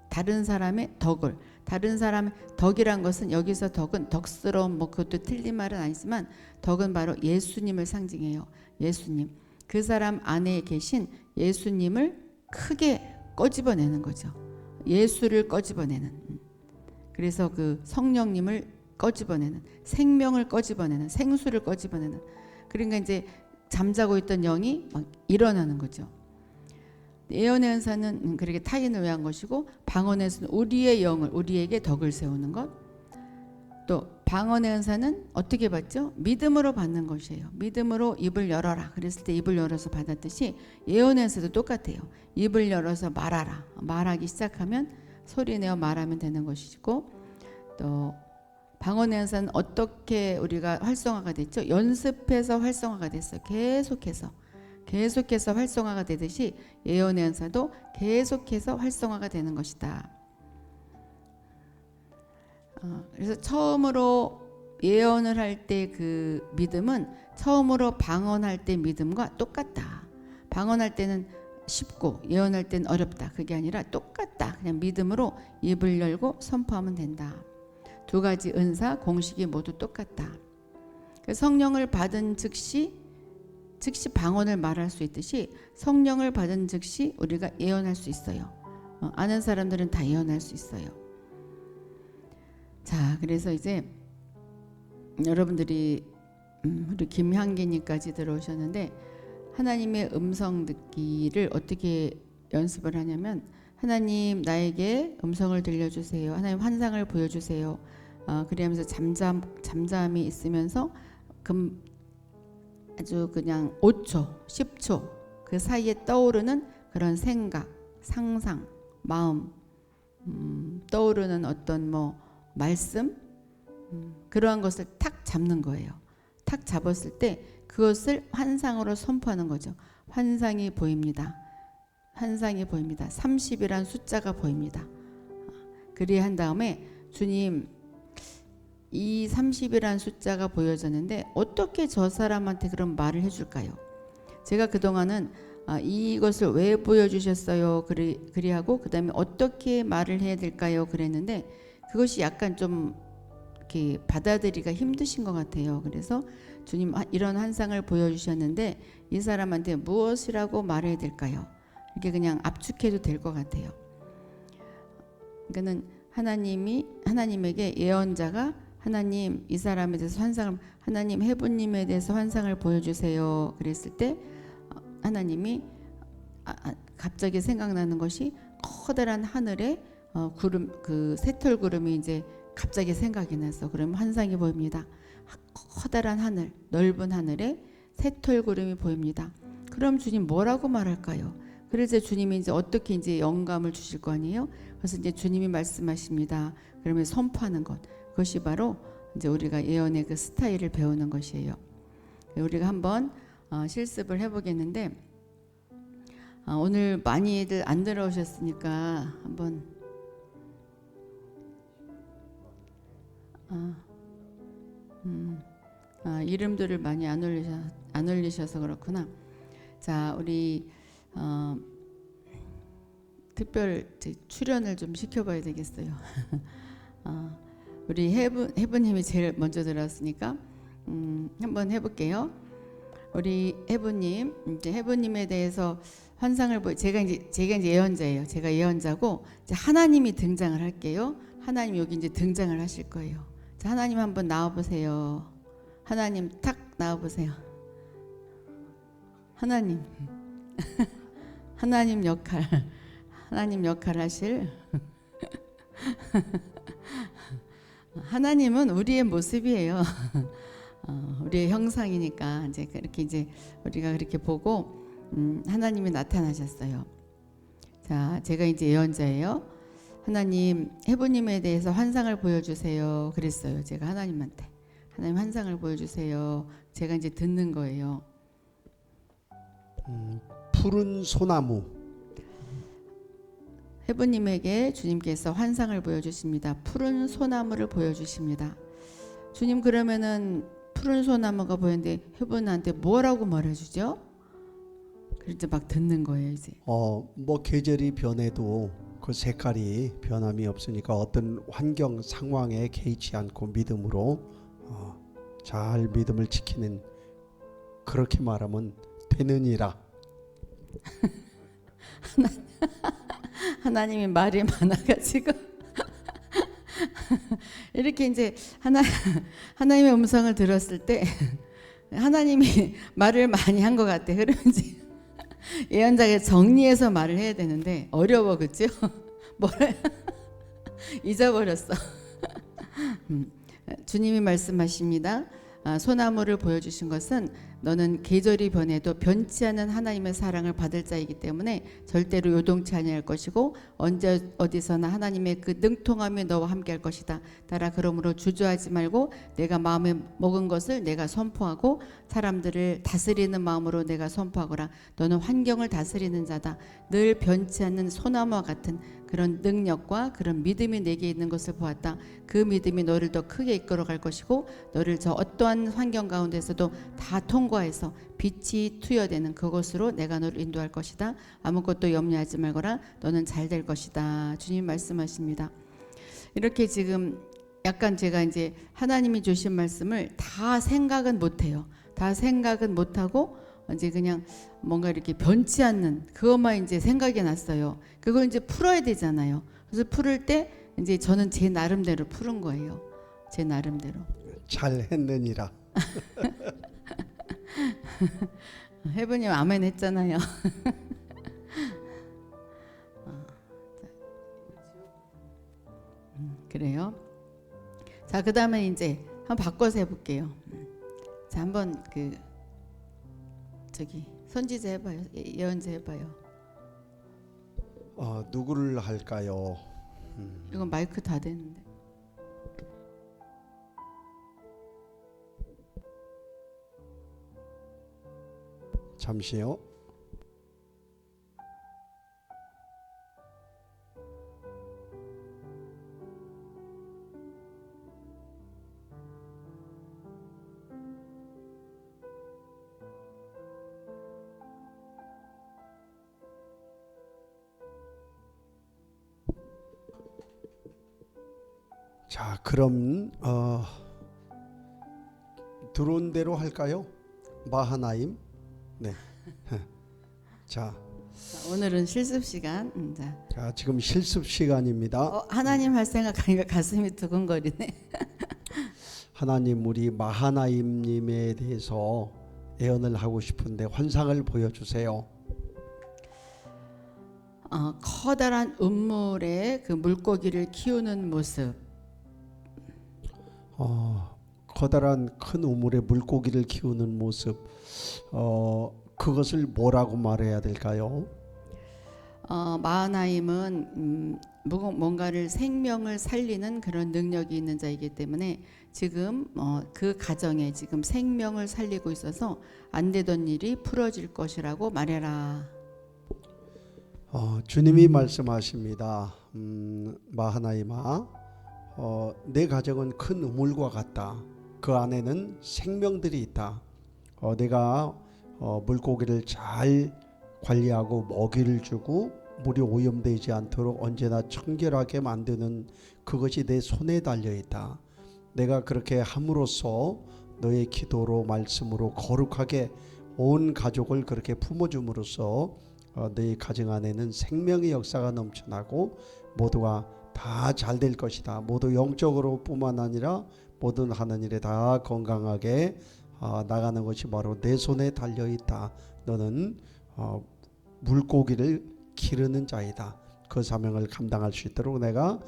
다른 사람의 덕을, 다른 사람의 덕이란 것은 여기서 덕은 덕스러운 뭐 그것도 틀린 말은 아니지만 덕은 바로 예수님을 상징해요. 예수님. 그 사람 안에 계신 예수님을 크게 꺼집어내는 거죠. 예수를 꺼집어내는. 그래서 그 성령님을 꺼집어내는, 생명을 꺼집어내는, 생수를 꺼집어내는. 그러니까 이제 잠자고 있던 영이 막 일어나는 거죠. 예언의 은사는 그렇게 타인을 위한 것이고 방언의 은사는 우리의 영을, 우리에게 덕을 세우는 것. 또 방언의 은사는 어떻게 받죠? 믿음으로 받는 것이에요. 믿음으로 입을 열어라. 그랬을 때 입을 열어서 받았듯이 예언의 은사도 똑같아요. 입을 열어서 말하라. 말하기 시작하면 소리내어 말하면 되는 것이고 또 방언의 은사는 어떻게 우리가 활성화가 됐죠? 연습해서 활성화가 됐어요. 계속해서 활성화가 되듯이 예언의 은사도 계속해서 활성화가 되는 것이다. 그래서 처음으로 예언을 할 때 그 믿음은 처음으로 방언할 때 믿음과 똑같다. 방언할 때는 쉽고 예언할 때는 어렵다. 그게 아니라 똑같다. 그냥 믿음으로 입을 열고 선포하면 된다. 두 가지 은사 공식이 모두 똑같다. 성령을 받은 즉시 방언을 말할 수 있듯이 성령을 받은 즉시 우리가 예언할 수 있어요. 아는 사람들은 다 예언할 수 있어요. 자, 그래서 이제 여러분들이 우리 김향기님까지 들어오셨는데 하나님의 음성 듣기를 어떻게 연습을 하냐면 하나님 나에게 음성을 들려주세요. 하나님 환상을 보여주세요. 그러면서 잠잠히 있으면서 아주 그냥 5초, 10초 그 사이에 떠오르는 그런 생각, 상상, 마음, 떠오르는 어떤 뭐 말씀 그러한 것을 탁 잡는 거예요. 탁 잡았을 때 그것을 환상으로 선포하는 거죠. 환상이 보입니다. 환상이 보입니다. 30이란 숫자가 보입니다. 그리 한 다음에 주님 이 30이란 숫자가 보여졌는데 어떻게 저 사람한테 그런 말을 해줄까요? 제가 그동안은 이것을 왜 보여주셨어요? 그리하고 그 다음에 어떻게 말을 해야 될까요? 그랬는데 그것이 약간 좀 이렇게 받아들이기가 힘드신 것 같아요. 그래서 주님 이런 환상을 보여주셨는데 이 사람한테 무엇이라고 말해야 될까요? 이렇게 그냥 압축해도 될 것 같아요. 그러니까는 하나님에게 예언자가 하나님 이 사람에 대해서 환상을 하나님 해부님에 대해서 환상을 보여주세요. 그랬을 때 하나님이 갑자기 생각나는 것이 커다란 하늘에 구름 그 새털 구름이 이제 갑자기 생각이 났어. 그러면 환상이 보입니다. 커다란 하늘, 넓은 하늘에 새털 구름이 보입니다. 그럼 주님 뭐라고 말할까요? 그래서 주님이 이제 어떻게 이제 영감을 주실 거 아니에요? 그래서 이제 주님이 말씀하십니다. 그러면 선포하는 것. 그것이 바로 이제 우리가 예언의 그 스타일을 배우는 것이에요. 우리가 한번 실습을 해보겠는데 오늘 많이들 안 들어오셨으니까 한번 이름들을 많이 안 올리셔서 그렇구나. 자, 우리 특별 출연을 좀 시켜봐야 되겠어요. 우리 해부님이 제일 먼저 들어왔으니까 한번 해볼게요. 우리 해부님, 이제 해부님에 대해서 환상을 제가 이제 예언자예요. 제가 예언자고 이제 하나님이 등장을 할게요. 하나님 여기 이제 등장을 하실 거예요. 자, 하나님 한번 나와 보세요. 하나님 탁 나와 보세요. 하나님, 하나님 역할 하실. 하나님은 우리의 모습이에요. 우리의 형상이니까 이제 그렇게 이제 우리가 그렇게 보고 하나님이 나타나셨어요. 자, 제가 이제 예언자예요. 하나님 해부님에 대해서 환상을 보여주세요. 그랬어요. 제가 하나님한테 하나님 환상을 보여주세요. 제가 이제 듣는 거예요. 푸른 소나무. 해부님에게 주님께서 환상을 보여주십니다. 푸른 소나무를 보여주십니다. 주님 그러면은 푸른 소나무가 보였는데 해부님한테 뭐라고 말해주죠? 그래서 막 듣는 거예요 이제. 뭐 계절이 변해도 그 색깔이 변함이 없으니까 어떤 환경 상황에 개의치 않고 믿음으로 잘 믿음을 지키는 그렇게 말하면 되느니라. 하나님이 말이 많아가지고 이렇게 이제 하나님의 음성을 들었을 때 하나님이 말을 많이 한 것 같아. 그러면 이제 예언자가 정리해서 말을 해야 되는데 어려워, 그죠? 뭐라 잊어버렸어. 주님이 말씀하십니다. 소나무를 보여주신 것은 너는 계절이 변해도 변치 않은 하나님의 사랑을 받을 자이기 때문에 절대로 요동치 아니할 것이고 언제 어디서나 하나님의 그 능통함이 너와 함께할 것이다. 따라 그러므로 주저하지 말고 내가 마음에 먹은 것을 내가 선포하고 사람들을 다스리는 마음으로 내가 선포하거라. 너는 환경을 다스리는 자다. 늘 변치 않는 소나무와 같은 그런 능력과 그런 믿음이 내게 있는 것을 보았다. 그 믿음이 너를 더 크게 이끌어갈 것이고 너를 저 어떠한 환경 가운데서도 다 통과해서 빛이 투여되는 그곳으로 내가 너를 인도할 것이다. 아무것도 염려하지 말거라. 너는 잘 될 것이다. 주님 말씀하십니다. 이렇게 지금 약간 제가 이제 하나님이 주신 말씀을 다 생각은 못해요. 다 생각은 못하고 이제 그냥 뭔가 이렇게 변치 않는 그것만 이제 생각이 났어요. 그걸 이제 풀어야 되잖아요. 그래서 풀을 때 이제 저는 제 나름대로 푸른 거예요. 제 나름대로. 잘 했느니라. 해부님 아멘 했잖아요. 그래요. 자, 그 다음에 이제 한번 바꿔서 해볼게요. 자, 한번 선지자 해봐요. 예언자 해봐요. 누구를 할까요? 이건 마이크 다 되는데. 잠시요. 자, 그럼 들어온 대로 할까요? 마하나임. 네. 자, 오늘은 실습 시간. 자, 지금 실습 시간입니다. 하나님 할 생각하니까 가슴이 두근거리네. 하나님, 우리 마하나임님에 대해서 예언을 하고 싶은데 환상을 보여주세요. 커다란 우물에 그 물고기를 키우는 모습. 커다란 큰 우물에 물고기를 키우는 모습. 그것을 뭐라고 말해야 될까요? 마하나임은 뭔가를 생명을 살리는 그런 능력이 있는 자이기 때문에 지금 그 가정에 지금 생명을 살리고 있어서 안 되던 일이 풀어질 것이라고 말해라. 주님이 말씀하십니다. 마하나임아, 내 가정은 큰 우물과 같다. 그 안에는 생명들이 있다. 내가 물고기를 잘 관리하고 먹이를 주고 물이 오염되지 않도록 언제나 청결하게 만드는 그것이 내 손에 달려 있다. 내가 그렇게 함으로써 너의 기도로 말씀으로 거룩하게 온 가족을 그렇게 품어줌으로써 너의 가정 안에는 생명의 역사가 넘쳐나고 모두가 다 잘 될 것이다. 모두 영적으로 뿐만 아니라 모든 하는 일에 다 건강하게 나가는 것이 바로 내 손에 달려있다. 너는 물고기를 기르는 자이다. 그 사명을 감당할 수 있도록 내가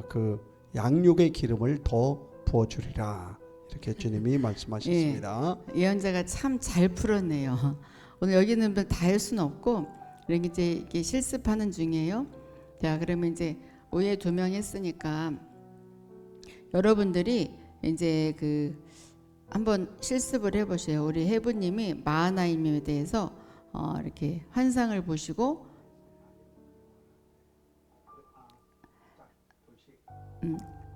그 양육의 기름을 더 부어주리라. 이렇게 주님이 말씀하셨습니다. 예언자가 참 잘 풀었네요. 오늘 여기 있는 분 다 할 수는 없고 이렇게 실습하는 중이에요. 자, 그러면 이제 오해 2명 했으니까 여러분들이 이제 한번 실습을 해보세요. 우리 해부님이 마하나임에 대해서 이렇게 환상을 보시고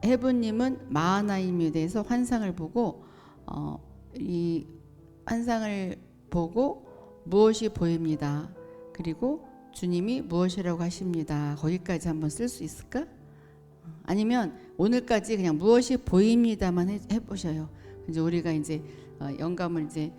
해부님은 마하나임에 대해서 환상을 보고 이 환상을 보고 무엇이 보입니다. 그리고 주님이 무엇이라고 하십니다. 거기까지 한번 쓸 수 있을까? 아니면 오늘까지 그냥 무엇이 보입니다만 해보셔요. 이제 우리가 이제 영감을 이제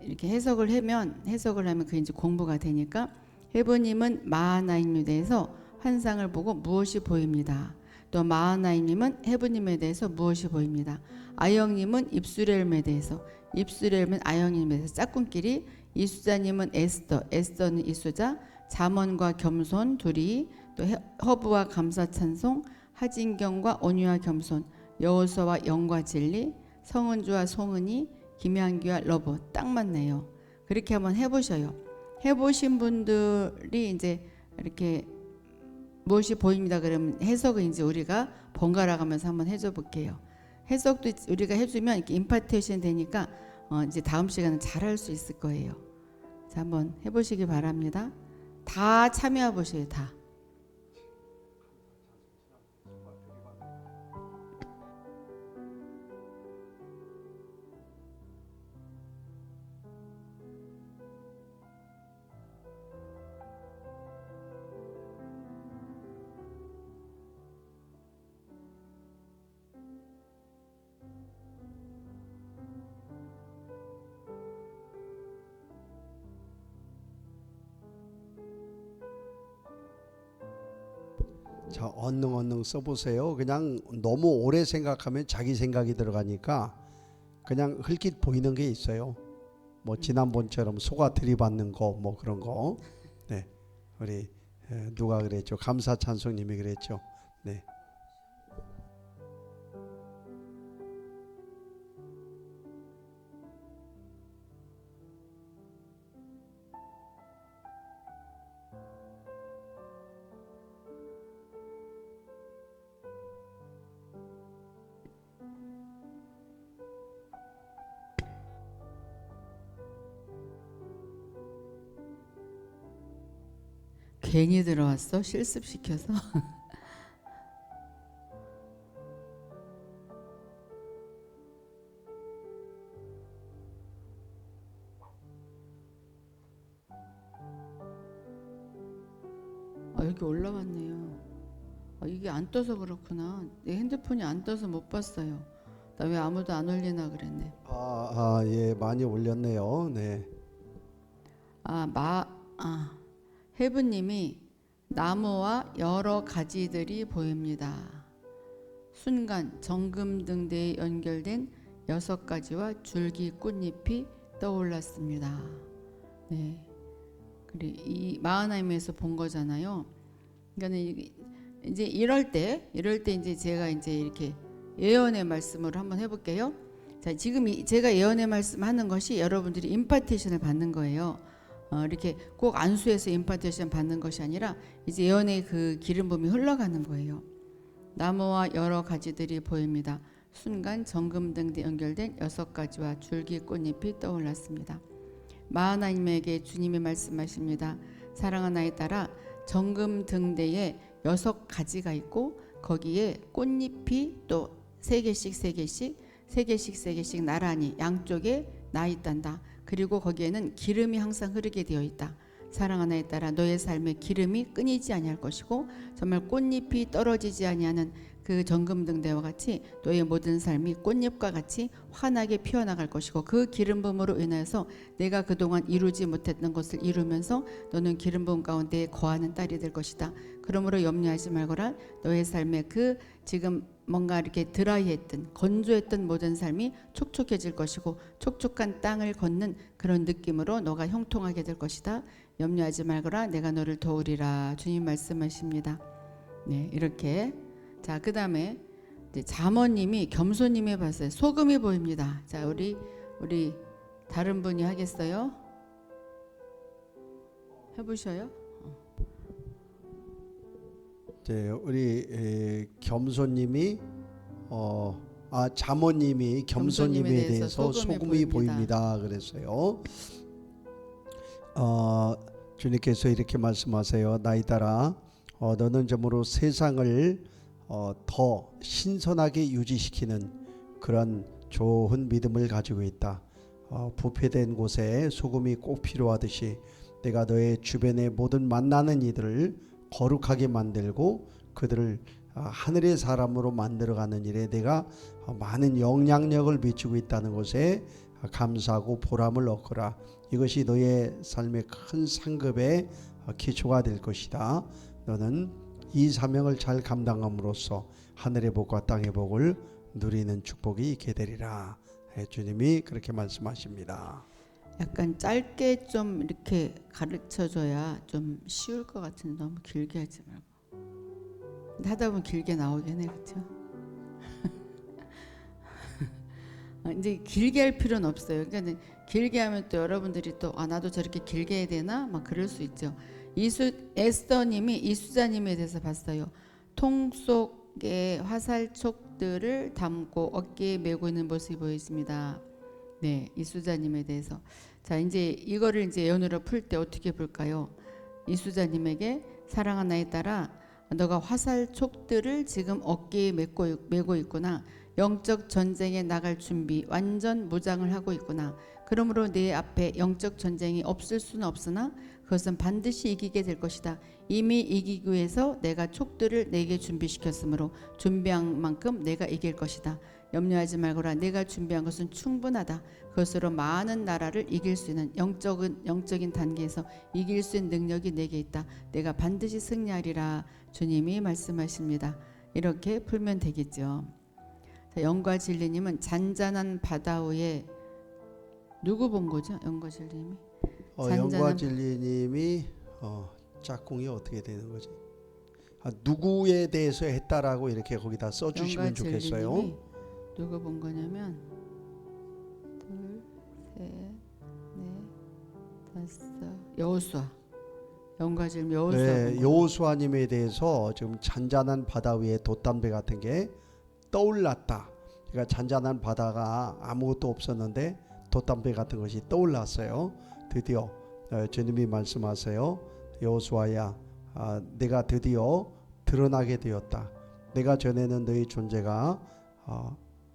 이렇게 해석을 하면 그 이제 공부가 되니까 해부님은 마하나임에 대해서 환상을 보고 무엇이 보입니다. 또 마하나임님은 해부님에 대해서 무엇이 보입니다. 아영님은 입수렐에 대해서, 입수렐은 아영님에 대해서 짝꿍끼리, 이수자님은 에스더는 이수자, 잠언과 겸손 둘이, 또 허브와 감사 찬송, 하진경과 온유와 겸손, 여호수아와 영과 진리, 성은주와 송은이, 김향기와 러브. 딱 맞네요. 그렇게 한번 해보셔요. 해보신 분들이 이제 이렇게 무엇이 보입니다 그러면 해석은 이제 우리가 번갈아 가면서 한번 해줘 볼게요. 해석도 우리가 해주면 이렇게 임파테이션 되니까 이제 다음 시간은 잘할 수 있을 거예요. 자, 한번 해보시기 바랍니다. 다 참여해 보세요. 다. 자, 언능 써보세요. 그냥 너무 오래 생각하면 자기 생각이 들어가니까 그냥 흘낏 보이는 게 있어요. 뭐 지난번처럼 소가 들이받는 거 뭐 그런 거. 네, 우리 누가 그랬죠? 감사 찬송님이 그랬죠. 네. 괜히 들어왔어? 실습시켜서? 여기 올라왔네요. 이게 안 떠서 그렇구나. 내 핸드폰이 안 떠서 못 봤어요. 나 왜 아무도 안 올리나 그랬네. 예, 많이 올렸네요. 네. 해부님이 나무와 여러 가지들이 보입니다. 순간 정금 등대에 연결된 6가지와 줄기 꽃잎이 떠올랐습니다. 네, 그래 이 마하나임에서 본 거잖아요. 그러니까 이제 이럴 때 이제 제가 이제 이렇게 예언의 말씀으로 한번 해볼게요. 자, 지금 제가 예언의 말씀하는 것이 여러분들이 임파테이션을 받는 거예요. 이렇게 꼭 안수해서 임파테이션 받는 것이 아니라 이제 예언의 그 기름 부음이 흘러가는 거예요. 나무와 여러 가지들이 보입니다. 순간 정금 등대 연결된 6가지와 줄기 꽃잎이 떠올랐습니다. 마하나님에게 주님이 말씀하십니다. 사랑하는 아이 딸아, 정금 등대에 6가지가 있고 거기에 꽃잎이 또 3개씩 나란히 양쪽에 나 있단다. 그리고 거기에는 기름이 항상 흐르게 되어 있다. 사랑하는 아이 딸아, 너의 삶에 기름이 끊이지 아니할 것이고 정말 꽃잎이 떨어지지 아니하는 그 정금등대와 같이 너의 모든 삶이 꽃잎과 같이 환하게 피어나갈 것이고 그 기름 부음으로 인하여서 내가 그동안 이루지 못했던 것을 이루면서 너는 기름 부음 가운데 거하는 딸이 될 것이다. 그러므로 염려하지 말거라. 너의 삶에 그 지금 뭔가 이렇게 드라이했던 건조했던 모든 삶이 촉촉해질 것이고 촉촉한 땅을 걷는 그런 느낌으로 너가 형통하게 될 것이다. 염려하지 말거라. 내가 너를 도우리라. 주님 말씀하십니다. 네, 이렇게. 자, 그 다음에 잠언님이 겸손님이 봤어요. 소금이 보입니다. 자, 우리 다른 분이 하겠어요? 해보셔요. 네, 우리 겸손님이 잠언님이 겸손님에 대해서 소금이 보입니다. 그랬어요. 주님께서 이렇게 말씀하세요. 나이 딸아, 너는 점으로 세상을 더 신선하게 유지시키는 그런 좋은 믿음을 가지고 있다. 부패된 곳에 소금이 꼭 필요하듯이 내가 너의 주변의 모든 만나는 이들을 거룩하게 만들고 그들을 하늘의 사람으로 만들어가는 일에 내가 많은 영향력을 미치고 있다는 것에 감사하고 보람을 얻거라. 이것이 너의 삶의 큰 상급의 기초가 될 것이다. 너는 이 사명을 잘 감당함으로써 하늘의 복과 땅의 복을 누리는 축복이 있게 되리라. 주님이 그렇게 말씀하십니다. 약간 짧게 좀 이렇게 가르쳐줘야 좀 쉬울 것 같은데 너무 길게 하지 말고. 근데 하다 보면 길게 나오긴 해, 그렇죠? 이제 길게 할 필요는 없어요. 그러니까 길게 하면 또 여러분들이 또 나도 저렇게 길게 해야 되나 막 그럴 수 있죠. 에스더님이 이수자님에 대해서 봤어요. 통 속에 화살촉들을 담고 어깨에 메고 있는 모습이 보였습니다. 네, 이수자님에 대해서. 자, 이제 이거를 이제 예언으로 풀 때 어떻게 볼까요? 이수자님에게 사랑하는 아이 딸아, 너가 화살촉들을 지금 어깨에 메고 있구나. 영적 전쟁에 나갈 준비, 완전 무장을 하고 있구나. 그러므로 내 앞에 영적 전쟁이 없을 수는 없으나 그것은 반드시 이기게 될 것이다. 이미 이기기 위해서 내가 촉들을 내게 준비시켰으므로 준비한 만큼 내가 이길 것이다. 염려하지 말거라. 내가 준비한 것은 충분하다. 그것으로 많은 나라를 이길 수 있는 영적인 단계에서 이길 수 있는 능력이 내게 있다. 내가 반드시 승리하리라. 주님이 말씀하십니다. 이렇게 풀면 되겠죠. 영과 진리님은 잔잔한 바다 위에 누구 본 거죠? 영과 진리님이 영과 진리님이 짝꿍이 어떻게 되는 거지? 누구에 대해서 했다라고 이렇게 거기다 써주시면 좋겠어요. 누구 본 거냐면 둘, 셋, 넷, 다섯, 여호수아. 영과 진리 여호수아. 네, 여호수아님에 대해서 지금 잔잔한 바다 위에 돛담배 같은 게 떠올랐다. 그러니까 잔잔한 바다가 아무것도 없었는데 돛담배 같은 것이 떠올랐어요. 드디어 주님이 말씀하세요. 여호수아야, 내가 드디어 드러나게 되었다. 내가 전에는 너희 존재가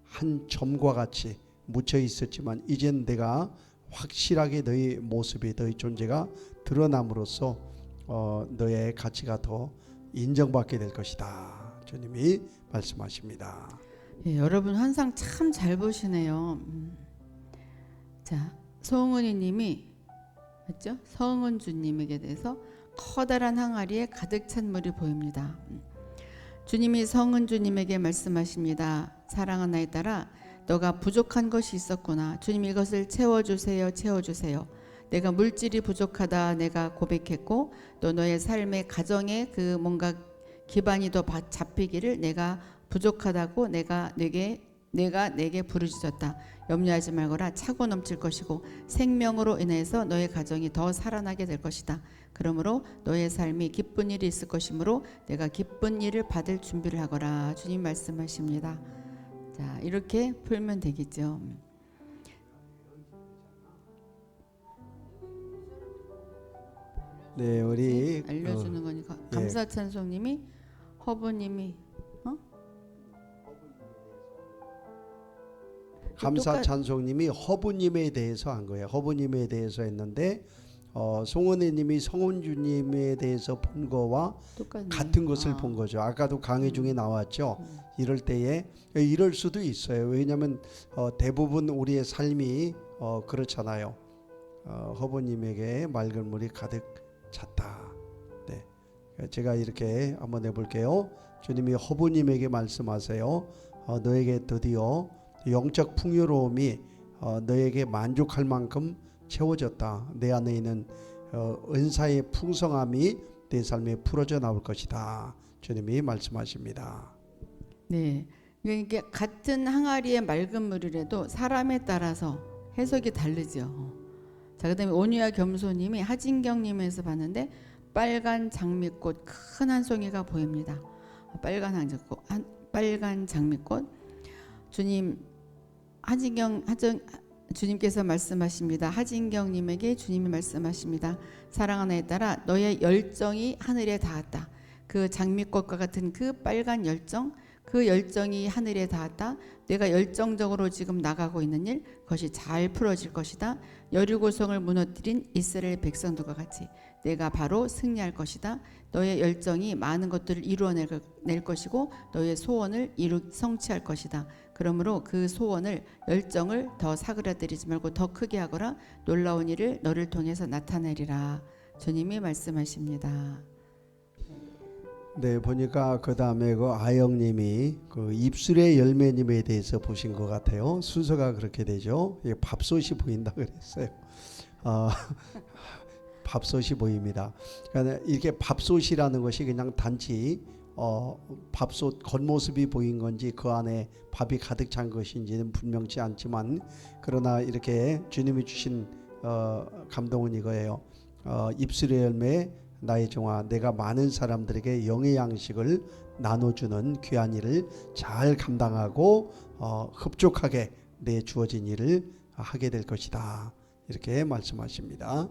한 점과 같이 묻혀 있었지만 이젠 내가 확실하게 너희 모습이 너희 존재가 드러남으로써 너의 가치가 더 인정받게 될 것이다. 주님이 말씀하십니다. 예, 여러분 환상 참 잘 보시네요. 자, 송은이님이 맞죠? 성은주님에게 대해서 커다란 항아리에 가득 찬 물이 보입니다. 주님이 성은주님에게 말씀하십니다. 사랑하는 아이 딸아, 너가 부족한 것이 있었구나. 주님이 이것을 채워주세요, 채워주세요. 내가 물질이 부족하다 내가 고백했고, 또 너의 삶의 가정에 그 뭔가 기반이 더 잡히기를 내가 부족하다고 내가 내게 부르짖었다. 염려하지 말거라. 차고 넘칠 것이고 생명으로 인해서 너의 가정이 더 살아나게 될 것이다. 그러므로 너의 삶이 기쁜 일이 있을 것이므로 내가 기쁜 일을 받을 준비를 하거라. 주님 말씀하십니다. 자, 이렇게 풀면 되겠죠. 네, 우리 알려주는 거니까 감사 찬송님이 허부님이 감사 찬송님이 허부님에 대해서 한 거예요. 허부님에 대해서 했는데 송은혜님이 성은주님에 대해서 본 거와 똑같네요. 같은 것을 본 거죠. 아까도 강의 중에 나왔죠. 이럴 때에 이럴 수도 있어요. 왜냐하면 대부분 우리의 삶이 그렇잖아요. 허부님에게 맑은 물이 가득 찼다. 네, 제가 이렇게 한번 해볼게요. 주님이 허부님에게 말씀하세요. 너에게 드디어 영적 풍요로움이 너에게 만족할 만큼 채워졌다. 내 안에 있는 은사의 풍성함이 내 삶에 풀어져 나올 것이다. 주님이 말씀하십니다. 네, 이게 같은 항아리의 맑은 물이라도 사람에 따라서 해석이 다르죠. 자, 그다음에 온유와 겸손님이 하진경님에서 봤는데 빨간 장미꽃 큰 한 송이가 보입니다. 빨간 장미꽃. 주님께서 말씀하십니다. 하진경님에게 주님이 말씀하십니다. 사랑하는 아이 딸아, 너의 열정이 하늘에 닿았다. 그 장미꽃과 같은 그 빨간 열정, 그 열정이 하늘에 닿았다. 내가 열정적으로 지금 나가고 있는 일, 그것이 잘 풀어질 것이다. 여리고성을 무너뜨린 이스라엘 백성들과 같이 내가 바로 승리할 것이다. 너의 열정이 많은 것들을 이루어낼 것이고 너의 소원을 성취할 것이다. 그러므로 그 소원을, 열정을 더 사그라들이지 말고 더 크게 하거라. 놀라운 일을 너를 통해서 나타내리라. 주님이 말씀하십니다. 네, 보니까 그 다음에 그 아영님이 그 입술의 열매님에 대해서 보신 것 같아요. 순서가 그렇게 되죠. 밥솥이 보인다 그랬어요. 밥솥이 보입니다. 그러니까 이렇게 밥솥이라는 것이 그냥 단지 밥솥 겉모습이 보인 건지 그 안에 밥이 가득 찬 것인지는 분명치 않지만, 그러나 이렇게 주님이 주신 감동은 이거예요. 입술의 열매 나의 종아, 내가 많은 사람들에게 영의 양식을 나눠주는 귀한 일을 잘 감당하고 흡족하게 내 주어진 일을 하게 될 것이다. 이렇게 말씀하십니다.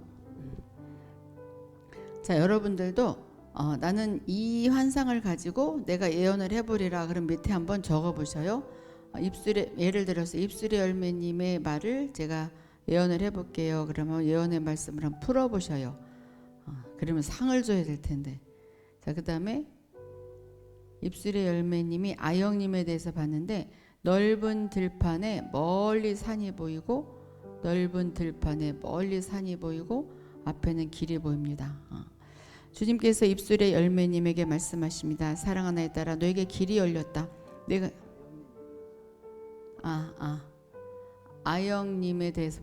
자, 여러분들도 나는 이 환상을 가지고 내가 예언을 해보리라. 그럼 밑에 한번 적어보셔요. 예를 들어서 입술의 열매님의 말을 제가 예언을 해볼게요. 그러면 예언의 말씀을 한번 풀어보셔요. 그러면 상을 줘야 될 텐데. 자, 그 다음에 입술의 열매님이 아영님에 대해서 봤는데 넓은 들판에 멀리 산이 보이고, 넓은 들판에 멀리 산이 보이고 앞에는 길이 보입니다. 주님께서 입술의 열매님에게 말씀하십니다. 사랑하는 아이 딸아, 너에게 길이 열렸다. 내가 아영님에 대해서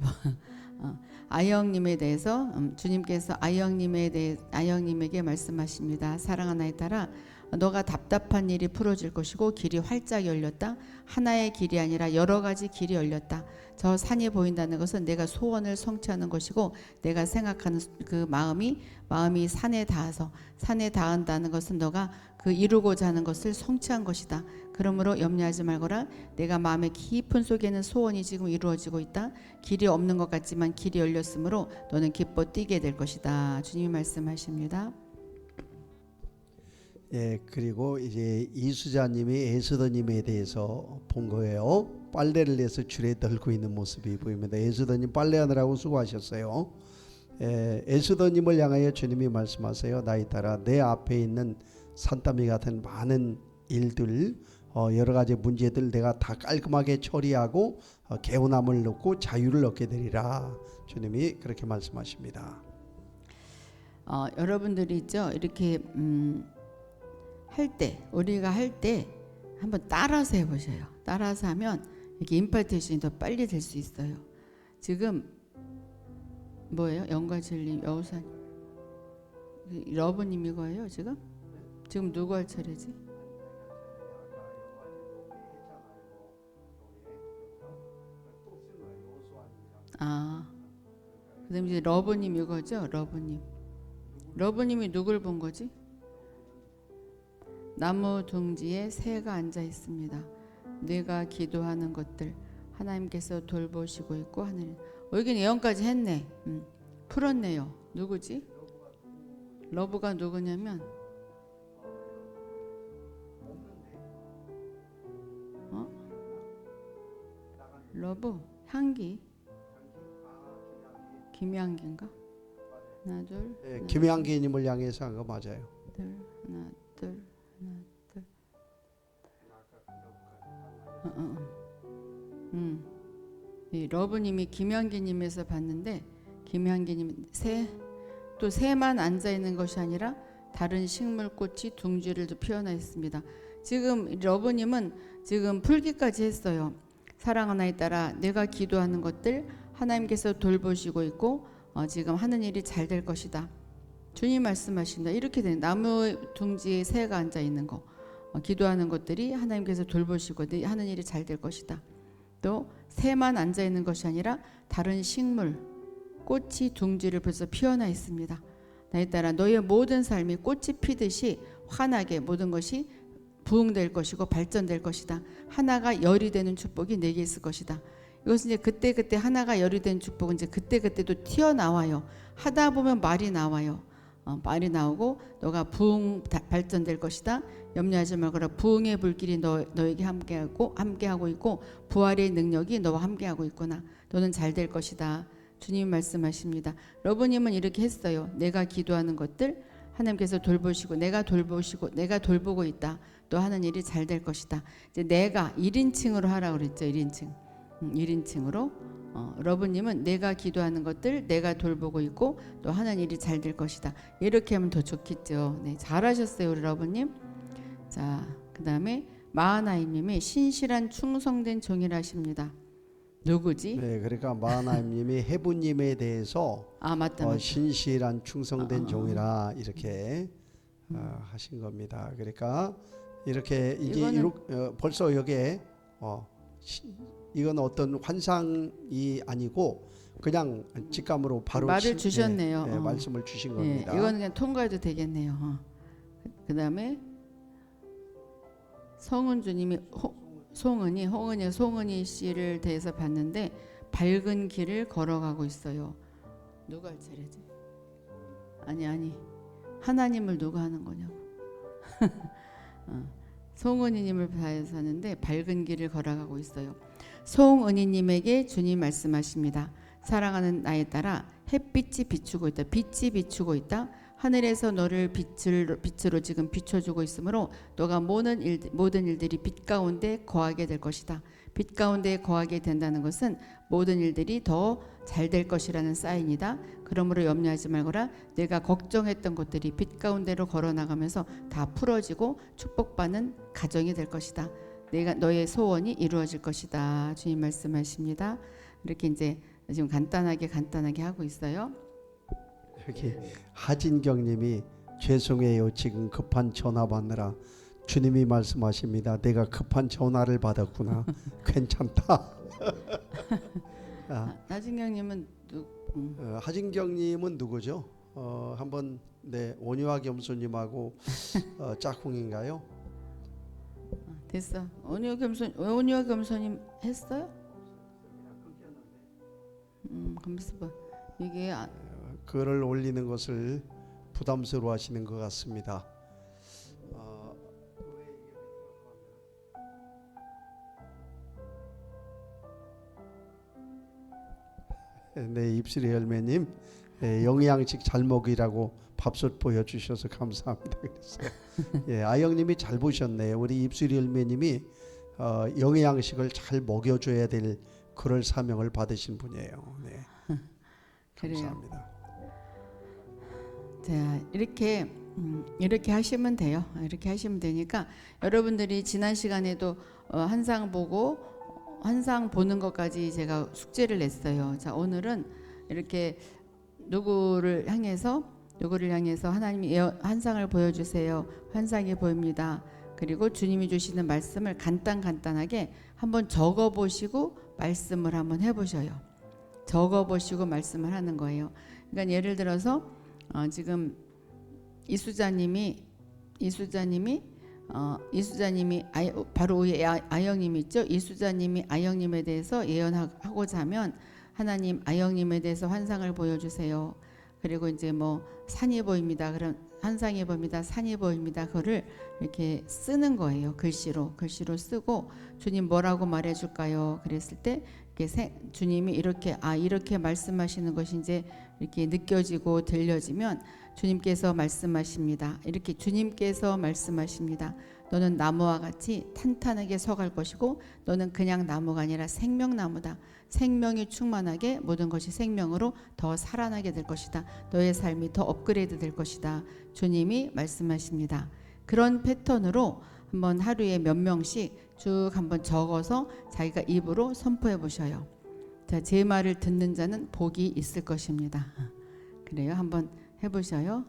아영님에 대해서 주님께서 아영님에게 말씀하십니다. 사랑하는 아이 딸아, 너가 답답한 일이 풀어질 것이고 길이 활짝 열렸다. 하나의 길이 아니라 여러 가지 길이 열렸다. 저 산이 보인다는 것은 내가 소원을 성취하는 것이고, 내가 생각하는 그 마음이 산에 닿은다는 것은 너가 그 이루고자 하는 것을 성취한 것이다. 그러므로 염려하지 말거라. 내가 마음의 깊은 속에는 소원이 지금 이루어지고 있다. 길이 없는 것 같지만 길이 열렸으므로 너는 기뻐 뛰게 될 것이다. 주님이 말씀하십니다. 예, 그리고 이제 이수자님이 에스더님에 대해서 본 거예요. 빨래를 내서 줄에 널고 있는 모습이 보입니다. 에스더님 빨래하느라고 수고하셨어요. 에스더님을 향하여 주님이 말씀하세요. 나의 딸아, 내 앞에 있는 산더미 같은 많은 일들, 여러 가지 문제들 내가 다 깔끔하게 처리하고 개운함을 얻고 자유를 얻게 되리라. 주님이 그렇게 말씀하십니다. 여러분들이 있죠. 이렇게 할 때, 우리가 할 때 한번 따라서 해보셔요. 따라서 하면 이렇게 임파테이션이 더 빨리 될 수 있어요. 지금 뭐예요? 영가진님, 여우산, 러브님 이거예요 지금? 지금 누구 할 차례지? 그다음 이제 러브님 이거죠? 러브님이 누굴 본 거지? 나무 둥지에 새가 앉아 있습니다. 내가 기도하는 것들 하나님께서 돌보시고 있고 하는. 여기는 예언까지 했네. 풀었네요. 누구지? 러브가 누구냐면 러브 향기 김향기인가? 하나 둘. 네, 김양기님을 향해서 한 거 맞아요. 둘 하나 둘. 이 러브님이 김향기님에서 봤는데 김향기님 또 새만 앉아 있는 것이 아니라 다른 식물꽃이 둥지를 피어나 있습니다. 지금 러브님은 지금 풀기까지 했어요. 사랑하나에 따라 내가 기도하는 것들 하나님께서 돌보시고 있고 지금 하는 일이 잘 될 것이다. 주님 말씀하신다. 이렇게 된 나무 둥지에 새가 앉아 있는 거, 기도하는 것들이 하나님께서 돌보시고 하는 일이 잘 될 것이다. 또 새만 앉아 있는 것이 아니라 다른 식물, 꽃이 둥지를 벌써 피어나 있습니다. 나에 따라 너의 모든 삶이 꽃이 피듯이 환하게 모든 것이 부흥될 것이고 발전될 것이다. 하나가 열이 되는 축복이 내게 있을 것이다. 이것은 이제 그때 하나가 열이 된 축복은 이제 그때도 튀어나와요. 하다 보면 말이 나와요. 말이 나오고 너가 부흥 발전될 것이다. 염려하지 말거라. 부흥의 불길이 너에게 함께하고 있고 부활의 능력이 너와 함께하고 있구나. 너는 잘 될 것이다. 주님 말씀하십니다. 러브님은 이렇게 했어요. 내가 기도하는 것들 하나님께서 돌보시고 내가 돌보고 있다. 또 하는 일이 잘 될 것이다. 이제 내가 1인칭으로 하라고 그랬죠. 1인칭으로 러브님은 내가 기도하는 것들 내가 돌보고 있고 또 하는 일이 잘 될 것이다. 이렇게 하면 더 좋겠죠. 네, 잘하셨어요 우리 러브님. 자, 그 다음에 마하나임님이 신실한 충성된 종이라 하십니다. 누구지? 네, 그러니까 마하나임님이 해부님에 대해서 맞다. 신실한 충성된 종이라 이렇게 하신 겁니다. 그러니까 이렇게 이제 벌써 여기에 이건 어떤 환상이 아니고 그냥 직감으로 바로 말을 주셨네요. 네, 말씀을 주신 겁니다. 이거는 그냥 통과해도 되겠네요. 그 다음에 성은주님이 송은이 씨를 대해서 봤는데 밝은 길을 걸어가고 있어요. 누가 할 차례지? 아니 하나님을 누가 하는 거냐고. 송은이님을 대해서 하는데 밝은 길을 걸어가고 있어요. 송은이님에게 주님 말씀하십니다. 사랑하는 나에 따라 햇빛이 비추고 있다. 빛이 비추고 있다. 하늘에서 너를 빛으로 지금 비춰주고 있으므로 너가 모든 일들이 빛 가운데 거하게 될 것이다. 빛 가운데 거하게 된다는 것은 모든 일들이 더 잘 될 것이라는 사인이다. 그러므로 염려하지 말거라. 내가 걱정했던 것들이 빛 가운데로 걸어나가면서 다 풀어지고 축복받는 가정이 될 것이다. 너의 소원이 이루어질 것이다. 주님 말씀하십니다. 이렇게 이제 지금 간단하게 하고 있어요. 여기 하진경님이 죄송해요. 지금 급한 전화 받느라 주님이 말씀하십니다. 내가 급한 전화를 받았구나. 괜찮다. 하진경님은 하진경님은 누구죠? 한번 온유와 겸손님하고 짝꿍인가요? 됐어. 온유와 겸손님 했어요? 가만있어 봐. 이게 글을 올리는 것을 부담스러워하시는 것 같습니다. 네, 입술의 열매님 영양식 잘 먹이라고 밥솥 보여주셔서 감사합니다. 그랬어요. 예, 아영님이 잘 보셨네요. 우리 입술이 열매님이 영양식을 잘 먹여줘야 될 그럴 사명을 받으신 분이에요. 네, 감사합니다. 자, 이렇게 하시면 돼요. 이렇게 하시면 되니까 여러분들이 지난 시간에도 환상 보는 것까지 제가 숙제를 냈어요. 자, 오늘은 이렇게 누구를 향해서 하나님이 환상을 보여주세요. 환상이 보입니다. 그리고 주님이 주시는 말씀을 간단하게 한번 적어보시고 말씀을 한번 해보셔요. 적어보시고 말씀을 하는 거예요. 그러니까 예를 들어서 지금 이수자님이 바로 위에 아영님이 있죠. 이수자님이 아영님에 대해서 예언하고자 하면 하나님 아영님에 대해서 환상을 보여주세요. 그리고 이제 뭐 산이 보입니다. 그럼 환상이 보입니다. 산이 보입니다. 그거를 이렇게 쓰는 거예요. 글씨로 쓰고 주님 뭐라고 말해줄까요? 그랬을 때 주님이 이렇게 말씀하시는 것이 이제 이렇게 느껴지고 들려지면 주님께서 말씀하십니다. 이렇게 주님께서 말씀하십니다. 너는 나무와 같이 탄탄하게 서갈 것이고 너는 그냥 나무가 아니라 생명나무다. 생명이 충만하게 모든 것이 생명으로 더 살아나게 될 것이다. 너의 삶이 더 업그레이드 될 것이다. 주님이 말씀하십니다. 그런 패턴으로 한번 하루에 몇 명씩 쭉 한번 적어서 자기가 입으로 선포해 보셔요. 자, 제 말을 듣는 자는 복이 있을 것입니다. 그래요. 한번 해보셔요.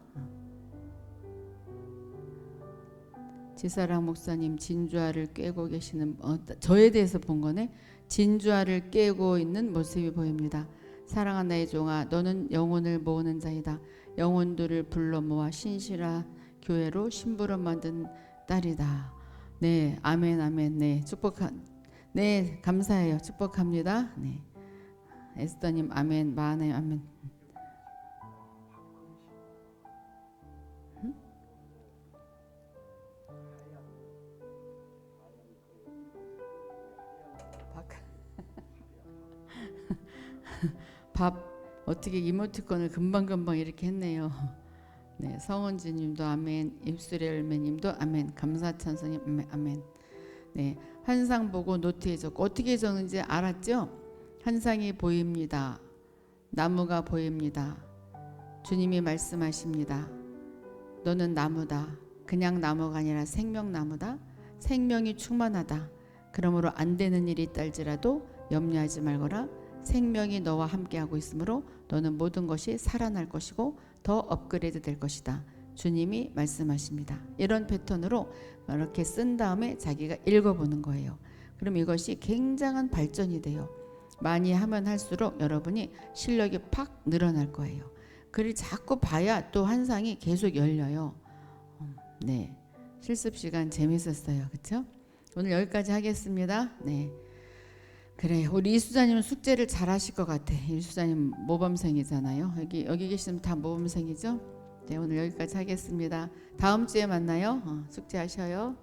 지사랑 목사님 진주알을 꿰고 계시는 저에 대해서 본 거네. 진주알을 꿰고 있는 모습이 보입니다. 사랑하는 나의 종아, 너는 영혼을 모으는 자이다. 영혼들을 불러 모아 신실한 교회로 심부름 만든 딸이다. 네, 아멘, 아멘. 네, 네, 감사해요. 축복합니다. 네, 에스더님 아멘, 마하나님 아멘. 밥 어떻게 이모티콘을 금방 이렇게 했네요. 네, 성은지님도 아멘, 입술의 열매님도 아멘, 감사찬송님 아멘, 아멘. 네, 환상 보고 노트에 적고 어떻게 적는지 알았죠? 환상이 보입니다. 나무가 보입니다. 주님이 말씀하십니다. 너는 나무다. 그냥 나무가 아니라 생명나무다. 생명이 충만하다. 그러므로 안 되는 일이 있달지라도 염려하지 말거라. 생명이 너와 함께하고 있으므로 너는 모든 것이 살아날 것이고 더 업그레이드 될 것이다. 주님이 말씀하십니다. 이런 패턴으로 이렇게 쓴 다음에 자기가 읽어보는 거예요. 그럼 이것이 굉장한 발전이 돼요. 많이 하면 할수록 여러분이 실력이 팍 늘어날 거예요. 글을 자꾸 봐야 또 환상이 계속 열려요. 네, 실습 시간 재밌었어요. 그렇죠? 오늘 여기까지 하겠습니다. 네. 그래, 우리 이수자님은 숙제를 잘 하실 것 같아. 이수자님 모범생이잖아요. 여기 계시면 다 모범생이죠? 네, 오늘 여기까지 하겠습니다. 다음 주에 만나요. 숙제하셔요.